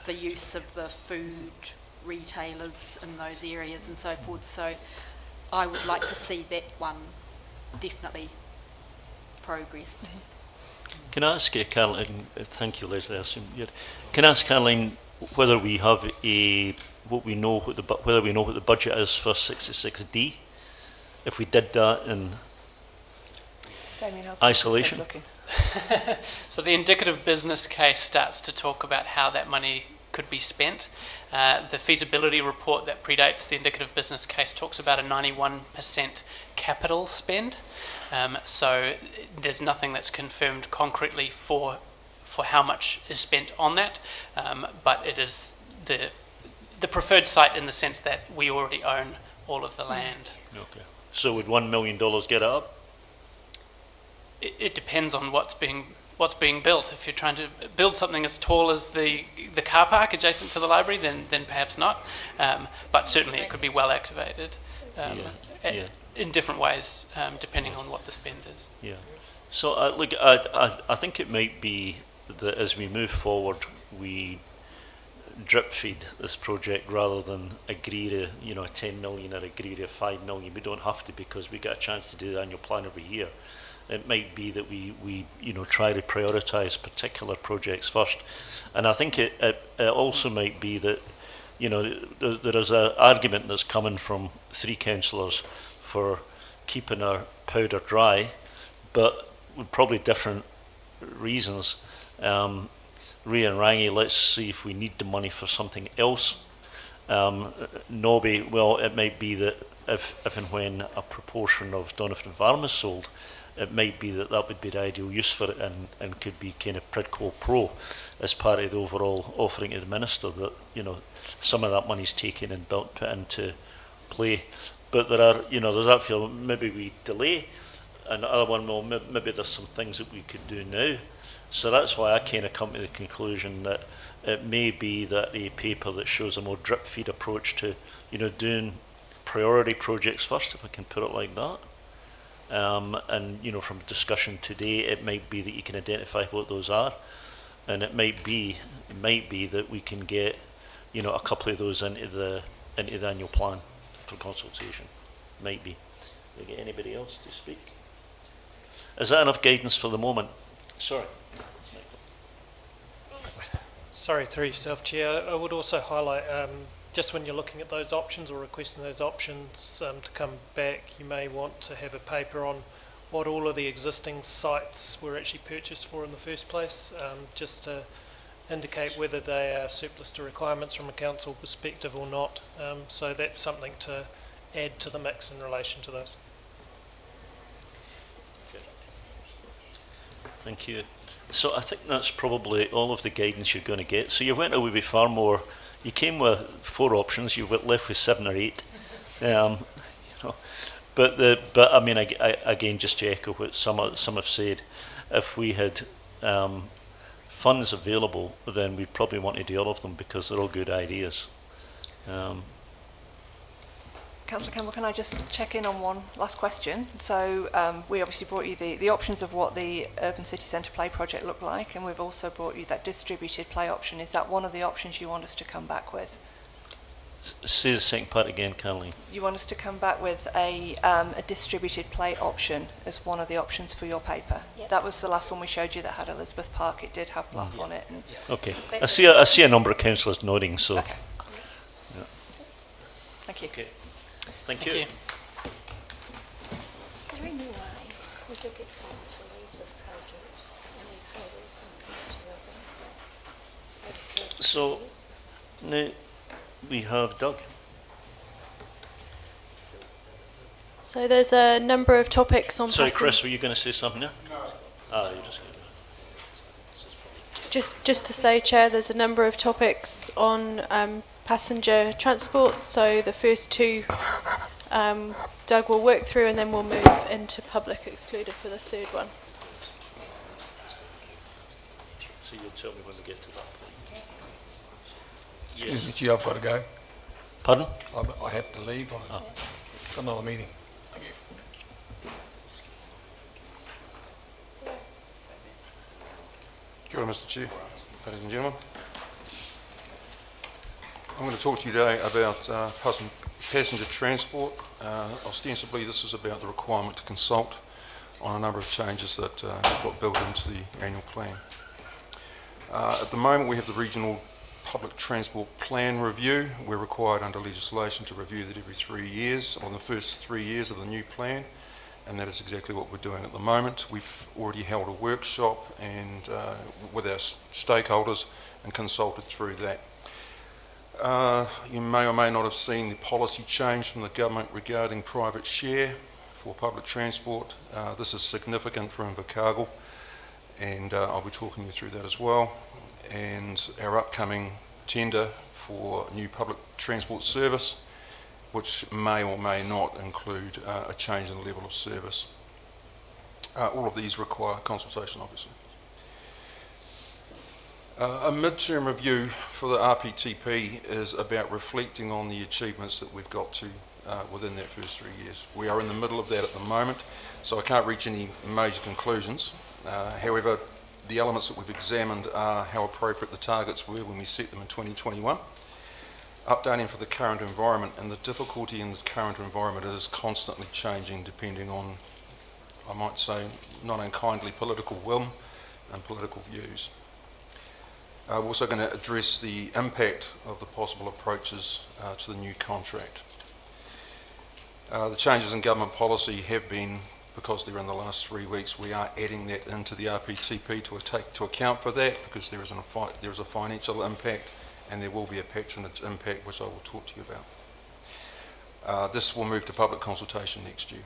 O: the use of the food retailers in those areas and so forth. So I would like to see that one definitely progressed.
A: Can I ask Caroline, thank you, Leslie, I assume can I ask Caroline whether we have whether we know what the budget is for 66D, if we did that in
J: Damien, how's
A: isolation?
J: looking?
K: So the indicative business case starts to talk about how that money could be spent. The feasibility report that predates the indicative business case talks about a 91% capital spend. So there's nothing that's confirmed concretely for how much is spent on that, but it is the preferred site in the sense that we already own all of the land.
A: Okay. So would $1 million get it up?
K: It depends on what's being built. If you're trying to build something as tall as the car park adjacent to the library, then perhaps not. But certainly it could be well activated in different ways, depending on what the spend is.
A: Yeah. So I think it might be that as we move forward, we drip feed this project rather than agree to 10 million or agree to 5 million. We don't have to, because we get a chance to do the annual plan every year. It might be that we try to prioritise particular projects first, and I think it also might be that there is an argument that's coming from 3 councillors for keeping our powder dry, but with probably different reasons. Ray and Rangi, let's see if we need the money for something else. Nobby, well, it might be that if and when a proportion of Doniphan Farm is sold, it might be that would be the ideal use for it, and could be kind of Pridco Pro as part of the overall offering to the Minister, that some of that money's taken and put into play. But there are, there's that feel maybe we delay, and the other one, well, maybe there's some things that we could do now. So that's why I kind of come to the conclusion that it may be that a paper that shows a more drip feed approach to, doing priority projects first, if I can put it like that. And from discussion today, it might be that you can identify what those are, and it might be that we can get a couple of those into the annual plan for consultation. Might be. we get anybody else to speak? Is that enough guidance for the moment? Sorry.
P: Sorry, through yourself, Chair. I would also highlight, just when you're looking at those options or requesting those options to come back, you may want to have a paper on what all of the existing sites were actually purchased for in the first place, just to indicate whether they are surplus to requirements from a council perspective or not. So that's something to add to the mix in relation to those.
A: Thank you. So I think that's probably all of the guidance you're going to get. So you went away with far more. You came with 4 options. You went left with 7 or 8. You know, but I mean, again, just to echo what some have said, if we had funds available, then we'd probably want to do all of them because they're all good ideas.
J: Councillor Campbell, can I just check in on one last question? So we obviously brought you the options of what the Urban City Centre Play project looked like, and we've also brought you that distributed play option. Is that one of the options you want us to come back with?
A: Say the second part again, Caroline.
J: You want us to come back with a distributed play option as one of the options for your paper?
I: Yep.
J: That was the last one we showed you that had Elizabeth Park. It did have Bluff on it. And
A: Okay. I see a number of councillors nodding, so.
J: okay.
A: Yeah.
J: Thank you.
A: Okay. Thank you.
K: Thank
I: Is there any way we could get someone to lead this project and we pay them to
A: So now we have Doug.
D: So there's a number of topics on
A: Sorry, Chris, were you going to say something there? No. Ah, you're just going to.
D: Just to say, Chair, there's a number of topics on passenger transport. So the first 2 Doug will work through, and then we'll move into public excluded for the 3rd one.
A: So you'll tell me when we get to that point.
B: Excuse me, Chair, I've got to go.
A: Pardon?
B: I have to leave. I've got another meeting.
Q: Kia ora, Mr. Chair, ladies and gentlemen. I'm going to talk to you today about passenger transport. Ostensibly, this is about the requirement to consult on a number of changes that got built into the annual plan. At the moment, we have the Regional Public Transport Plan Review. We're required under legislation to review that every 3 years, on the first 3 years of the new plan, and that is exactly what we're doing at the moment. We've already held a workshop and with our stakeholders and consulted through that. You may or may not have seen the policy change from the government regarding private share for public transport. This is significant for Invercargill, and I'll be talking you through that as well. And our upcoming tender for new public transport service, which may or may not include a change in the level of service. All of these require consultation, obviously. A mid-term review for the RPTP is about reflecting on the achievements that we've got to within that first 3 years. We are in the middle of that at the moment, so I can't reach any major conclusions. However, the elements that we've examined are how appropriate the targets were when we set them in 2021, updating for the current environment, and the difficulty in the current environment is constantly changing depending on, I might say, not unkindly political will and political views. We're also going to address the impact of the possible approaches to the new contract. The changes in government policy have been, because they're in the last 3 weeks, we are adding that into the RPTP to account for that, because there is a financial impact and there will be a patronage impact, which I will talk to you about. This will move to public consultation next year.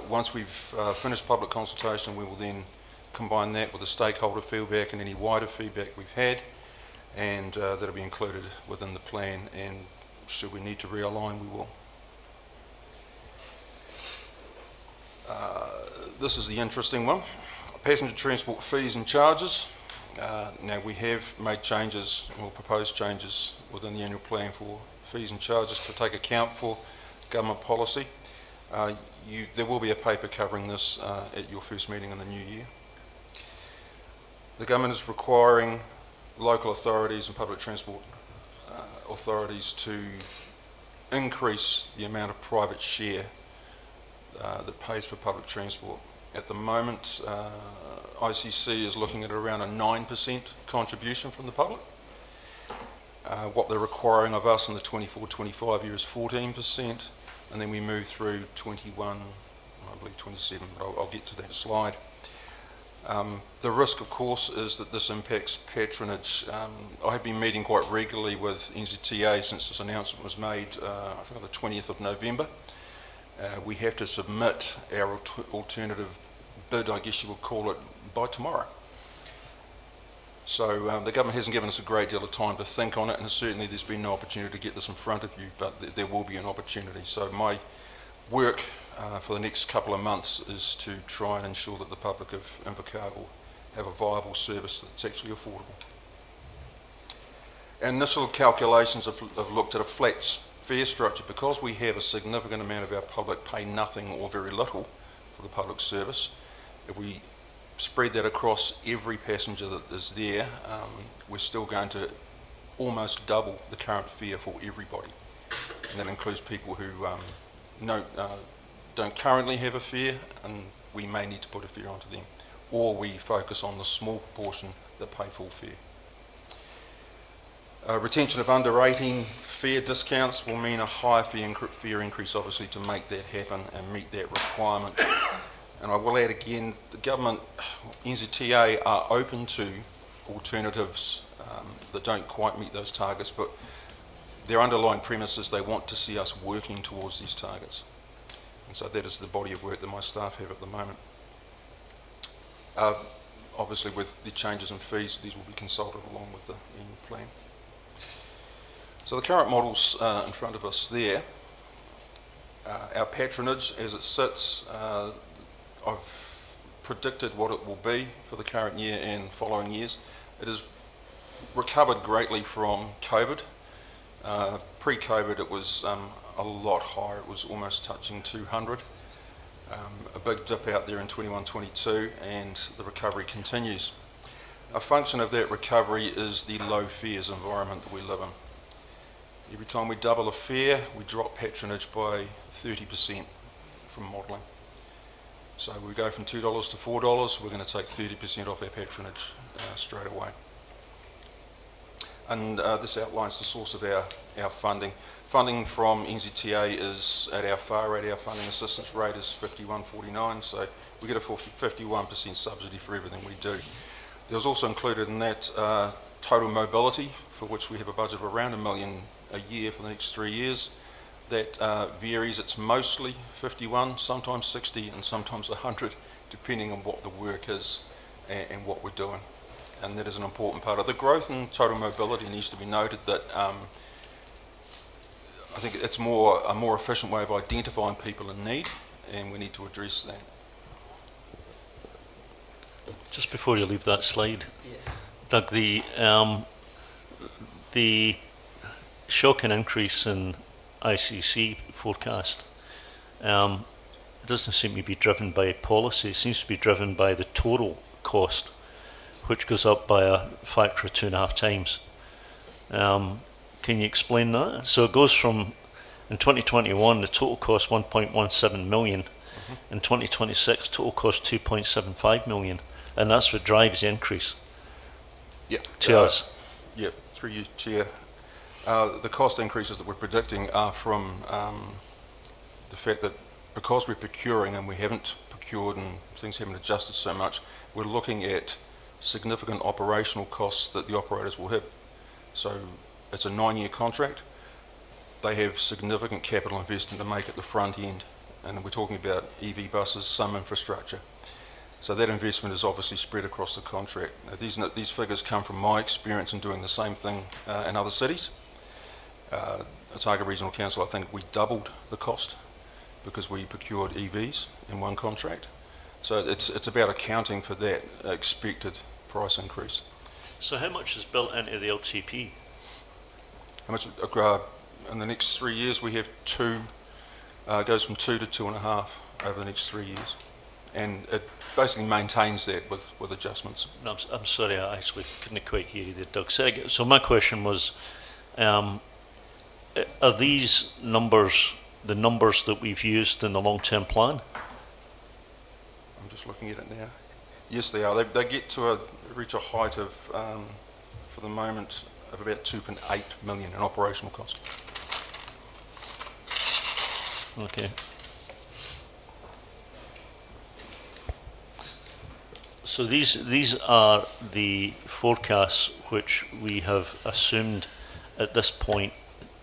Q: Once we've finished public consultation, we will then combine that with the stakeholder feedback and any wider feedback we've had, and that'll be included within the plan, and should we need to realign, we will. This is the interesting one. Passenger transport fees and charges. Now we have made changes, or proposed changes within the annual plan for fees and charges to take account for government policy. There will be a paper covering this at your first meeting in the new year. The government is requiring local authorities and public transport authorities to increase the amount of private share that pays for public transport. At the moment, ICC is looking at around a 9% contribution from the public. What they're requiring of us in the 24-25 year is 14%, and then we move through 21, I believe 27, but I'll get to that slide. The risk, of course, is that this impacts patronage. I have been meeting quite regularly with NZTA since this announcement was made, I think on the 20th of November. We have to submit our alternative bid, I guess you would call it, by tomorrow. So the government hasn't given us a great deal of time to think on it, and certainly there's been no opportunity to get this in front of you, but there will be an opportunity. So my work for the next couple of months is to try and ensure that the public of Invercargill have a viable service that's actually affordable. Initial calculations have looked at a flat fare structure. Because we have a significant amount of our public pay nothing or very little for the public service, if we spread that across every passenger that is there, we're still going to almost double the current fare for everybody. And that includes people who don't currently have a fare, and we may need to put a fare onto them. Or we focus on the small proportion that pay full fare. Retention of under 18 fare discounts will mean a higher fare increase, obviously, to make that happen and meet that requirement. And I will add again, the government, NZTA, are open to alternatives that don't quite meet those targets, but their underlying premise is they want to see us working towards these targets. And so that is the body of work that my staff have at the moment. Obviously, with the changes in fees, these will be consulted along with the annual plan. So the current model's in front of us there. Our patronage, as it sits, I've predicted what it will be for the current year and following years. It has recovered greatly from COVID. Pre-COVID it was a lot higher, it was almost touching 200. A big dip out there in 21-22, and the recovery continues. A function of that recovery is the low fares environment that we live in. Every time we double a fare, we drop patronage by 30% from modelling. So we go from $2 to $4, we're going to take 30% off our patronage straight away. And this outlines the source of our funding. Funding from NZTA is at our far rate. Our funding assistance rate is 51.49, so we get a 51% subsidy for everything we do. There's also included in that total mobility, for which we have a budget of around $1 million a year for the next 3 years. That varies. It's mostly 51, sometimes 60, and sometimes 100, depending on what the work is and what we're doing. And that is an important part of the growth in total mobility. Needs to be noted that I think it's a more efficient way of identifying people in need, and we need to address that.
A: Just before you leave that slide, Doug, the shocking increase in ICC forecast doesn't seem to be driven by policy. It seems to be driven by the total cost, which goes up by a factor of 2.5 times. Can you explain that? So it goes from, in 2021, the total cost 1.17 million. In 2026, total cost 2.75 million. And that's what drives the increase to us.
Q: Yeah, through you, Chair. The cost increases that we're predicting are from the fact that because we're procuring and we haven't procured and things haven't adjusted so much, we're looking at significant operational costs that the operators will have. So it's a 9-year contract. They have significant capital investment to make at the front end, and we're talking about EV buses, some infrastructure. So that investment is obviously spread across the contract. Now, these figures come from my experience in doing the same thing in other cities. Otago Regional Council, I think we doubled the cost because we procured EVs in one contract. So it's about accounting for that expected price increase.
A: So how much is built into the LTP?
Q: How much? In the next 3 years, we have goes from 2 to 2.5 over the next 3 years, and it basically maintains that with adjustments.
A: No, I'm sorry, I actually couldn't quite hear you there, Doug. So my question was, are these numbers the numbers that we've used in the long-term plan?
Q: I'm just looking at it now. Yes, they are. They get to reach a height of, for the moment, of about 2.8 million in operational cost.
A: Okay. So these are the forecasts which we have assumed at this point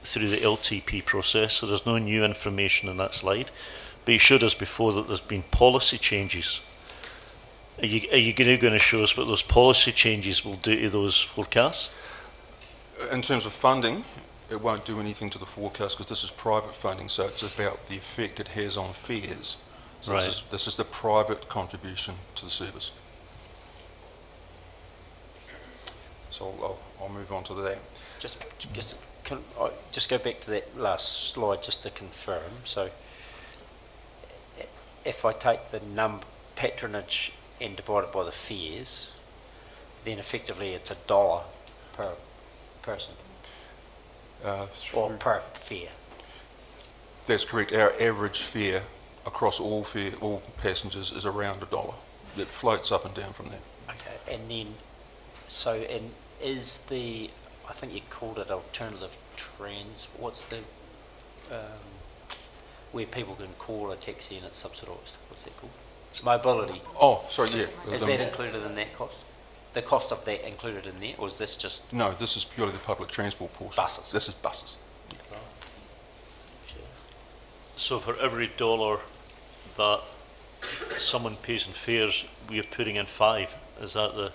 A: through the LTP process. So there's no new information in that slide. But you showed us before that there's been policy changes. Are you going to show us what those policy changes will do to those forecasts?
Q: In terms of funding, it won't do anything to the forecast because this is private funding, so it's about the effect it has on fares. So
A: Right.
Q: this is the private contribution to the service. So I'll move on to that.
G: Can I just go back to that last slide just to confirm. So if I take the patronage and divide it by the fares, then effectively it's $1 per person or per fare.
Q: That's correct. Our average fare across all passengers is around $1. It floats up and down from that.
G: Okay, and then and is the, I think you called it alternative what's the where people can call a taxi and it's subsidised? What's that called? Mobility.
Q: Oh, sorry, yeah.
G: Is that included in that cost? The cost of that included in there, or is this just?
Q: No, this is purely the public transport portion.
G: Buses.
Q: This is buses.
A: So for every $1 that someone pays in fares, we are putting in 5. Is that the?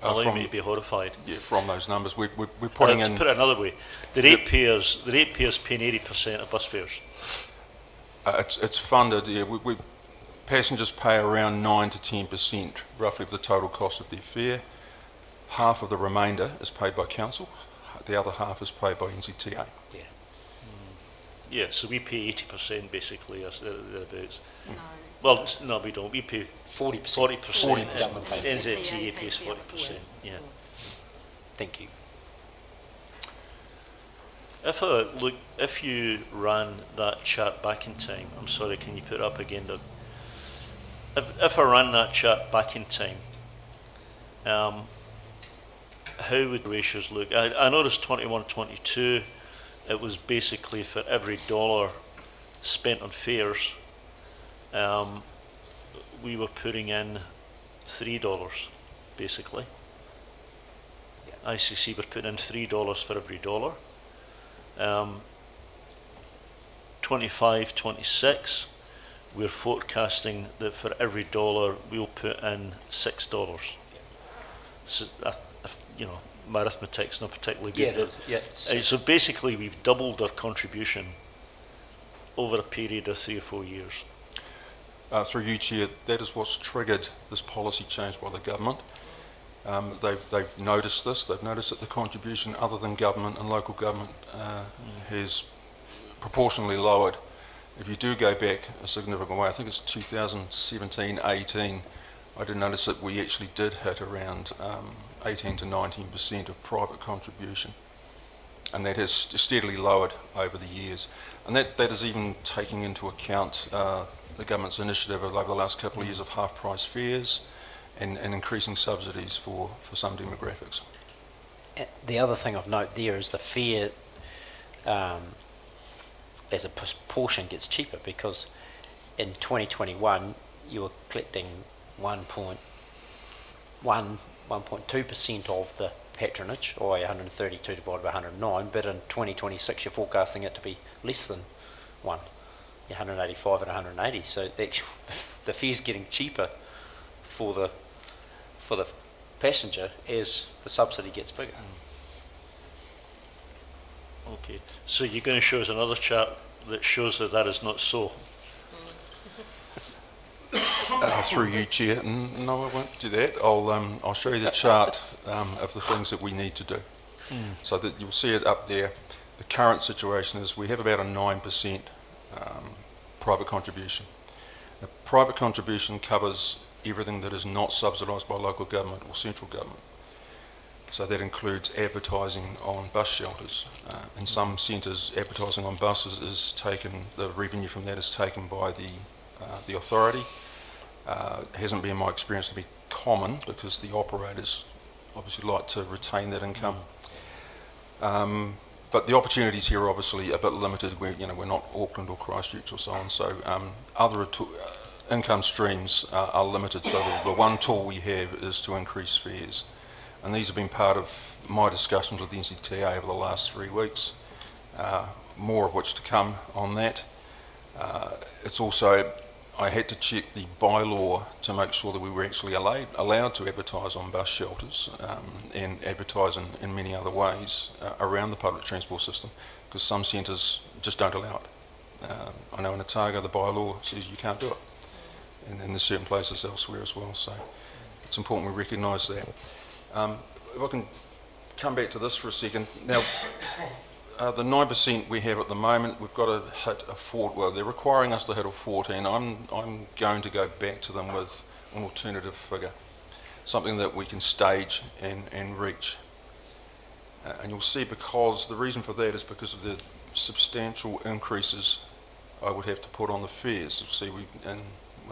A: Allow me to be horrified.
Q: Yeah, from those numbers, we're putting in.
A: To put it another way, the ratepayers paying 80% of bus fares.
Q: It's funded. Yeah, passengers pay around 9 to 10%, roughly, of the total cost of their fare. Half of the remainder is paid by council. The other half is paid by NZTA.
G: Yeah.
A: Yeah, so we pay 80% basically, or thereabouts.
O: No.
A: Well, no, we don't. We pay
G: 40%.
A: 40%.
G: Government pays.
A: NZTA pays 40%. Yeah.
G: Thank you.
A: If you ran that chart back in time, I'm sorry, can you put it up again, Doug? If I ran that chart back in time, how would ratios look? I noticed 21-22, it was basically for every $1 spent on fares, we were putting in $3, basically. Yeah. ICC were putting in $3 for every $1. 25-26, we're forecasting that for every $1 we'll put in $6. So, my arithmetic's not particularly good. So basically we've doubled our contribution over a period of 3 or 4 years.
Q: Through you, Chair, that is what's triggered this policy change by the government. They've noticed this. They've noticed that the contribution other than government and local government has proportionally lowered. If you do go back a significant way, I think it's 2017-18, I did notice that we actually did hit around 18 to 19% of private contribution, and that has steadily lowered over the years. And that is even taking into account the government's initiative over the last couple of years of half-price fares and increasing subsidies for some demographics.
G: The other thing of note there is the fare as a proportion gets cheaper, because in 2021 you were collecting 1.2% of the patronage, or 132 divided by 109, but in 2026 you're forecasting it to be less than 1, 185 and 180. So actually the fare's getting cheaper for the passenger as the subsidy gets bigger.
A: Okay, so you're going to show us another chart that shows that is not so.
Q: Through you, Chair. No, I won't do that. I'll show you the chart of the things that we need to do. So that you'll see it up there. The current situation is we have about a 9% private contribution. Now, private contribution covers everything that is not subsidised by local government or central government. So that includes advertising on bus shelters. In some centres, advertising on buses is taken, the revenue from that is taken by the authority. It hasn't been my experience to be common because the operators obviously like to retain that income. But the opportunities here are obviously a bit limited. We're not Auckland or Christchurch or so on. So other income streams are limited. So the one tool we have is to increase fares. And these have been part of my discussions with the NZTA over the last 3 weeks, more of which to come on that. It's also, I had to check the bylaw to make sure that we were actually allowed to advertise on bus shelters and advertise in many other ways around the public transport system, because some centres just don't allow it. I know in Otago the bylaw says you can't do it, and there's certain places elsewhere as well, so it's important we recognise that. If I can come back to this for a second. Now, the 9% we have at the moment, we've got to hit they're requiring us to hit a 14. I'm going to go back to them with an alternative figure, something that we can stage and reach. And you'll see, because the reason for that is because of the substantial increases I would have to put on the fares. You'll see,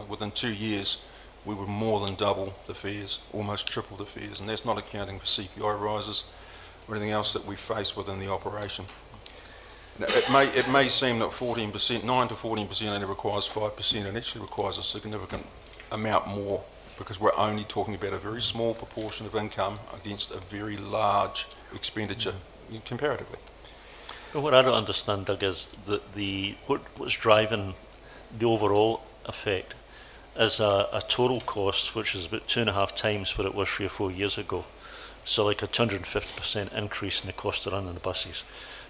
Q: within 2 years, we would more than double the fares, almost triple the fares, and that's not accounting for CPI rises or anything else that we face within the operation. Now, it may seem that 14%, 9 to 14% only requires 5%, and actually requires a significant amount more, because we're only talking about a very small proportion of income against a very large expenditure comparatively.
A: But what I don't understand, Doug, is that what's driving the overall effect is a total cost which is about 2.5 times what it was 3 or 4 years ago. So like a 250% increase in the cost of running the buses.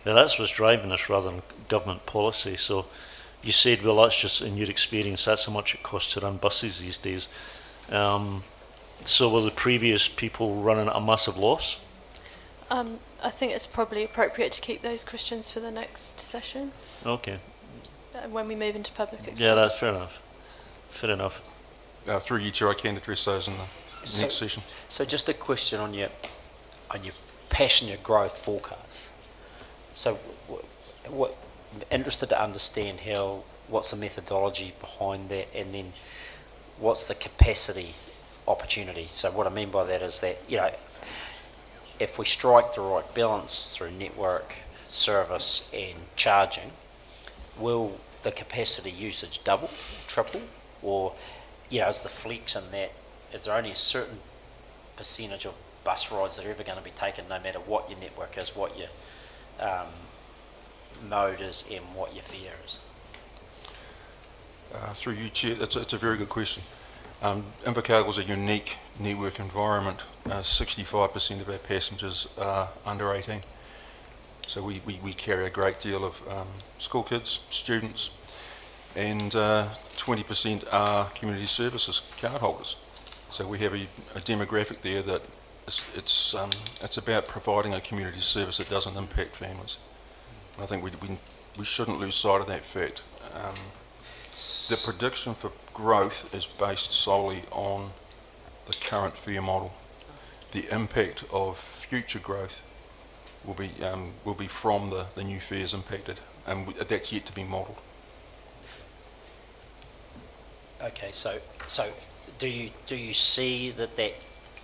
A: Now that's what's driving us rather than government policy. So you said, well, that's just, in your experience, that's how much it costs to run buses these days. So were the previous people running at a massive loss?
D: I think it's probably appropriate to keep those questions for the next session.
A: Okay.
D: When we move into public expenditure.
A: Yeah, that's fair enough. Fair enough.
Q: Through you, Chair, I can address those in the next session.
G: So just a question on your passenger growth forecast. So what interested to understand what's the methodology behind that, and then what's the capacity opportunity. So what I mean by that is that, if we strike the right balance through network, service and charging, will the capacity usage double, triple, or is the flex in that, is there only a certain percentage of bus rides that are ever going to be taken, no matter what your network is, what your mode is, and what your fare is?
Q: Through you, Chair, it's a very good question. Invercargill is a unique network environment. 65% of our passengers are under 18. So we carry a great deal of school kids, students, and 20% are community services cardholders. So we have a demographic there that it's about providing a community service that doesn't impact families. And I think we shouldn't lose sight of that fact. The prediction for growth is based solely on the current fare model. The impact of future growth will be from the new fares impacted, and that's yet to be modelled.
G: Okay, so do you see that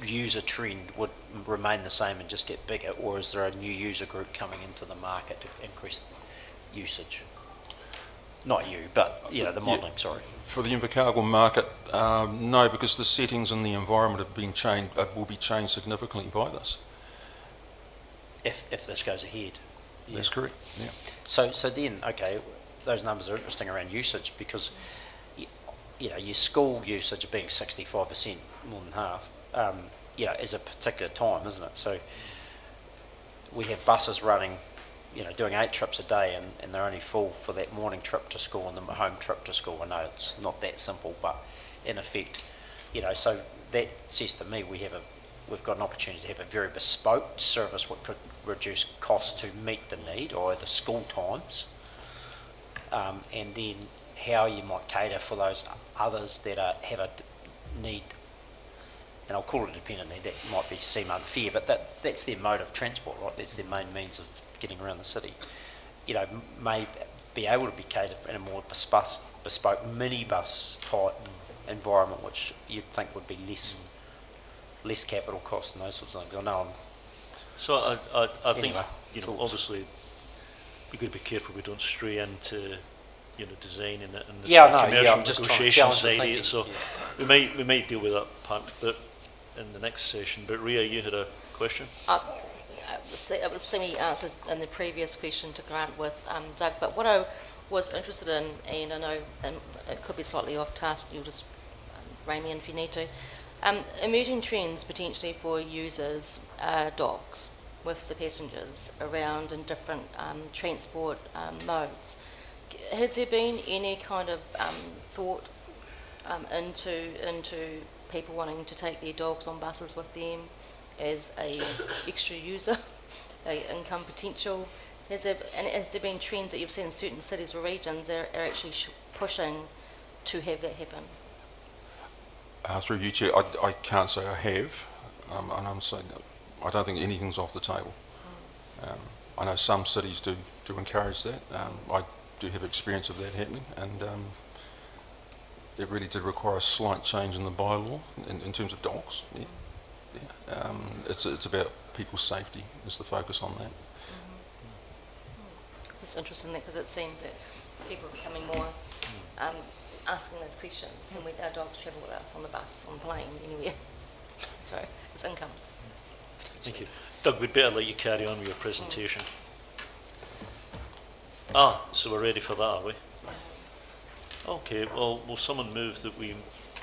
G: user trend would remain the same and just get bigger, or is there a new user group coming into the market to increase usage? Not you, but the modelling. Yeah. Sorry.
Q: For the Invercargill market, no, because the settings in the environment have been changed. Will be changed significantly by this.
G: If this goes ahead. Yeah.
Q: That's correct. Yeah.
G: So then, okay, those numbers are interesting around usage, because your school usage being 65%, more than half, is a particular time, isn't it? So we have buses running, doing 8 trips a day, and they're only full for that morning trip to school and the home trip to school. I know it's not that simple, but in effect, so that says to me we've got an opportunity to have a very bespoke service which could reduce costs to meet the need, or the school times, and then how you might cater for those others that have a need and I'll call it dependent need, that might seem unfair, but that's their mode of transport, right? That's their main means of getting around the city. You know, may be able to be catered in a more bespoke minibus type environment, which you'd think would be less capital cost and those sorts of things. I know
A: So I think,
G: Anyway,
A: you know,
G: thoughts?
A: obviously, we've got to be careful we don't stray into, you know, design and the
G: Yeah,
A: sort of
G: I know, yeah,
A: commercial
G: I'm just trying to
A: negotiation
G: challenge the
A: side of
G: thinking,
A: it. So
G: yeah.
A: we might deal with that part but in the next session. But Ria, you had a question?
N: It was semi-answered in the previous question to Grant with Doug, but what I was interested in, and I know it could be slightly off task, you'll just rein me in if you need to, emerging trends potentially for users, dogs with the passengers around in different transport modes. Has there been any kind of thought into people wanting to take their dogs on buses with them as a extra user, a income potential? Has there been trends that you've seen in certain cities or regions that are actually pushing to have that happen?
Q: Through you, Chair, I can't say I have, and I'm saying I don't think anything's off the table. I know some cities do encourage that. I do have experience of that happening, and it really did require a slight change in the bylaw in terms of dogs. Yeah. It's about people's safety is the focus on that.
N: It's just interesting because it seems that people are becoming more asking those questions. Can our dogs travel with us on the bus, on the plane, anywhere? So it's income.
A: Thank you. Doug, we'd better let you carry on with your presentation. So we're ready for that, are we? Okay, well, will someone move that we,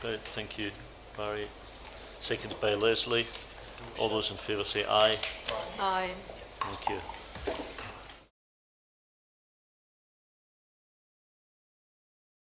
A: thank you, Barry, seconded by Leslie. All those in favour say aye.
O: Aye.
A: Thank you.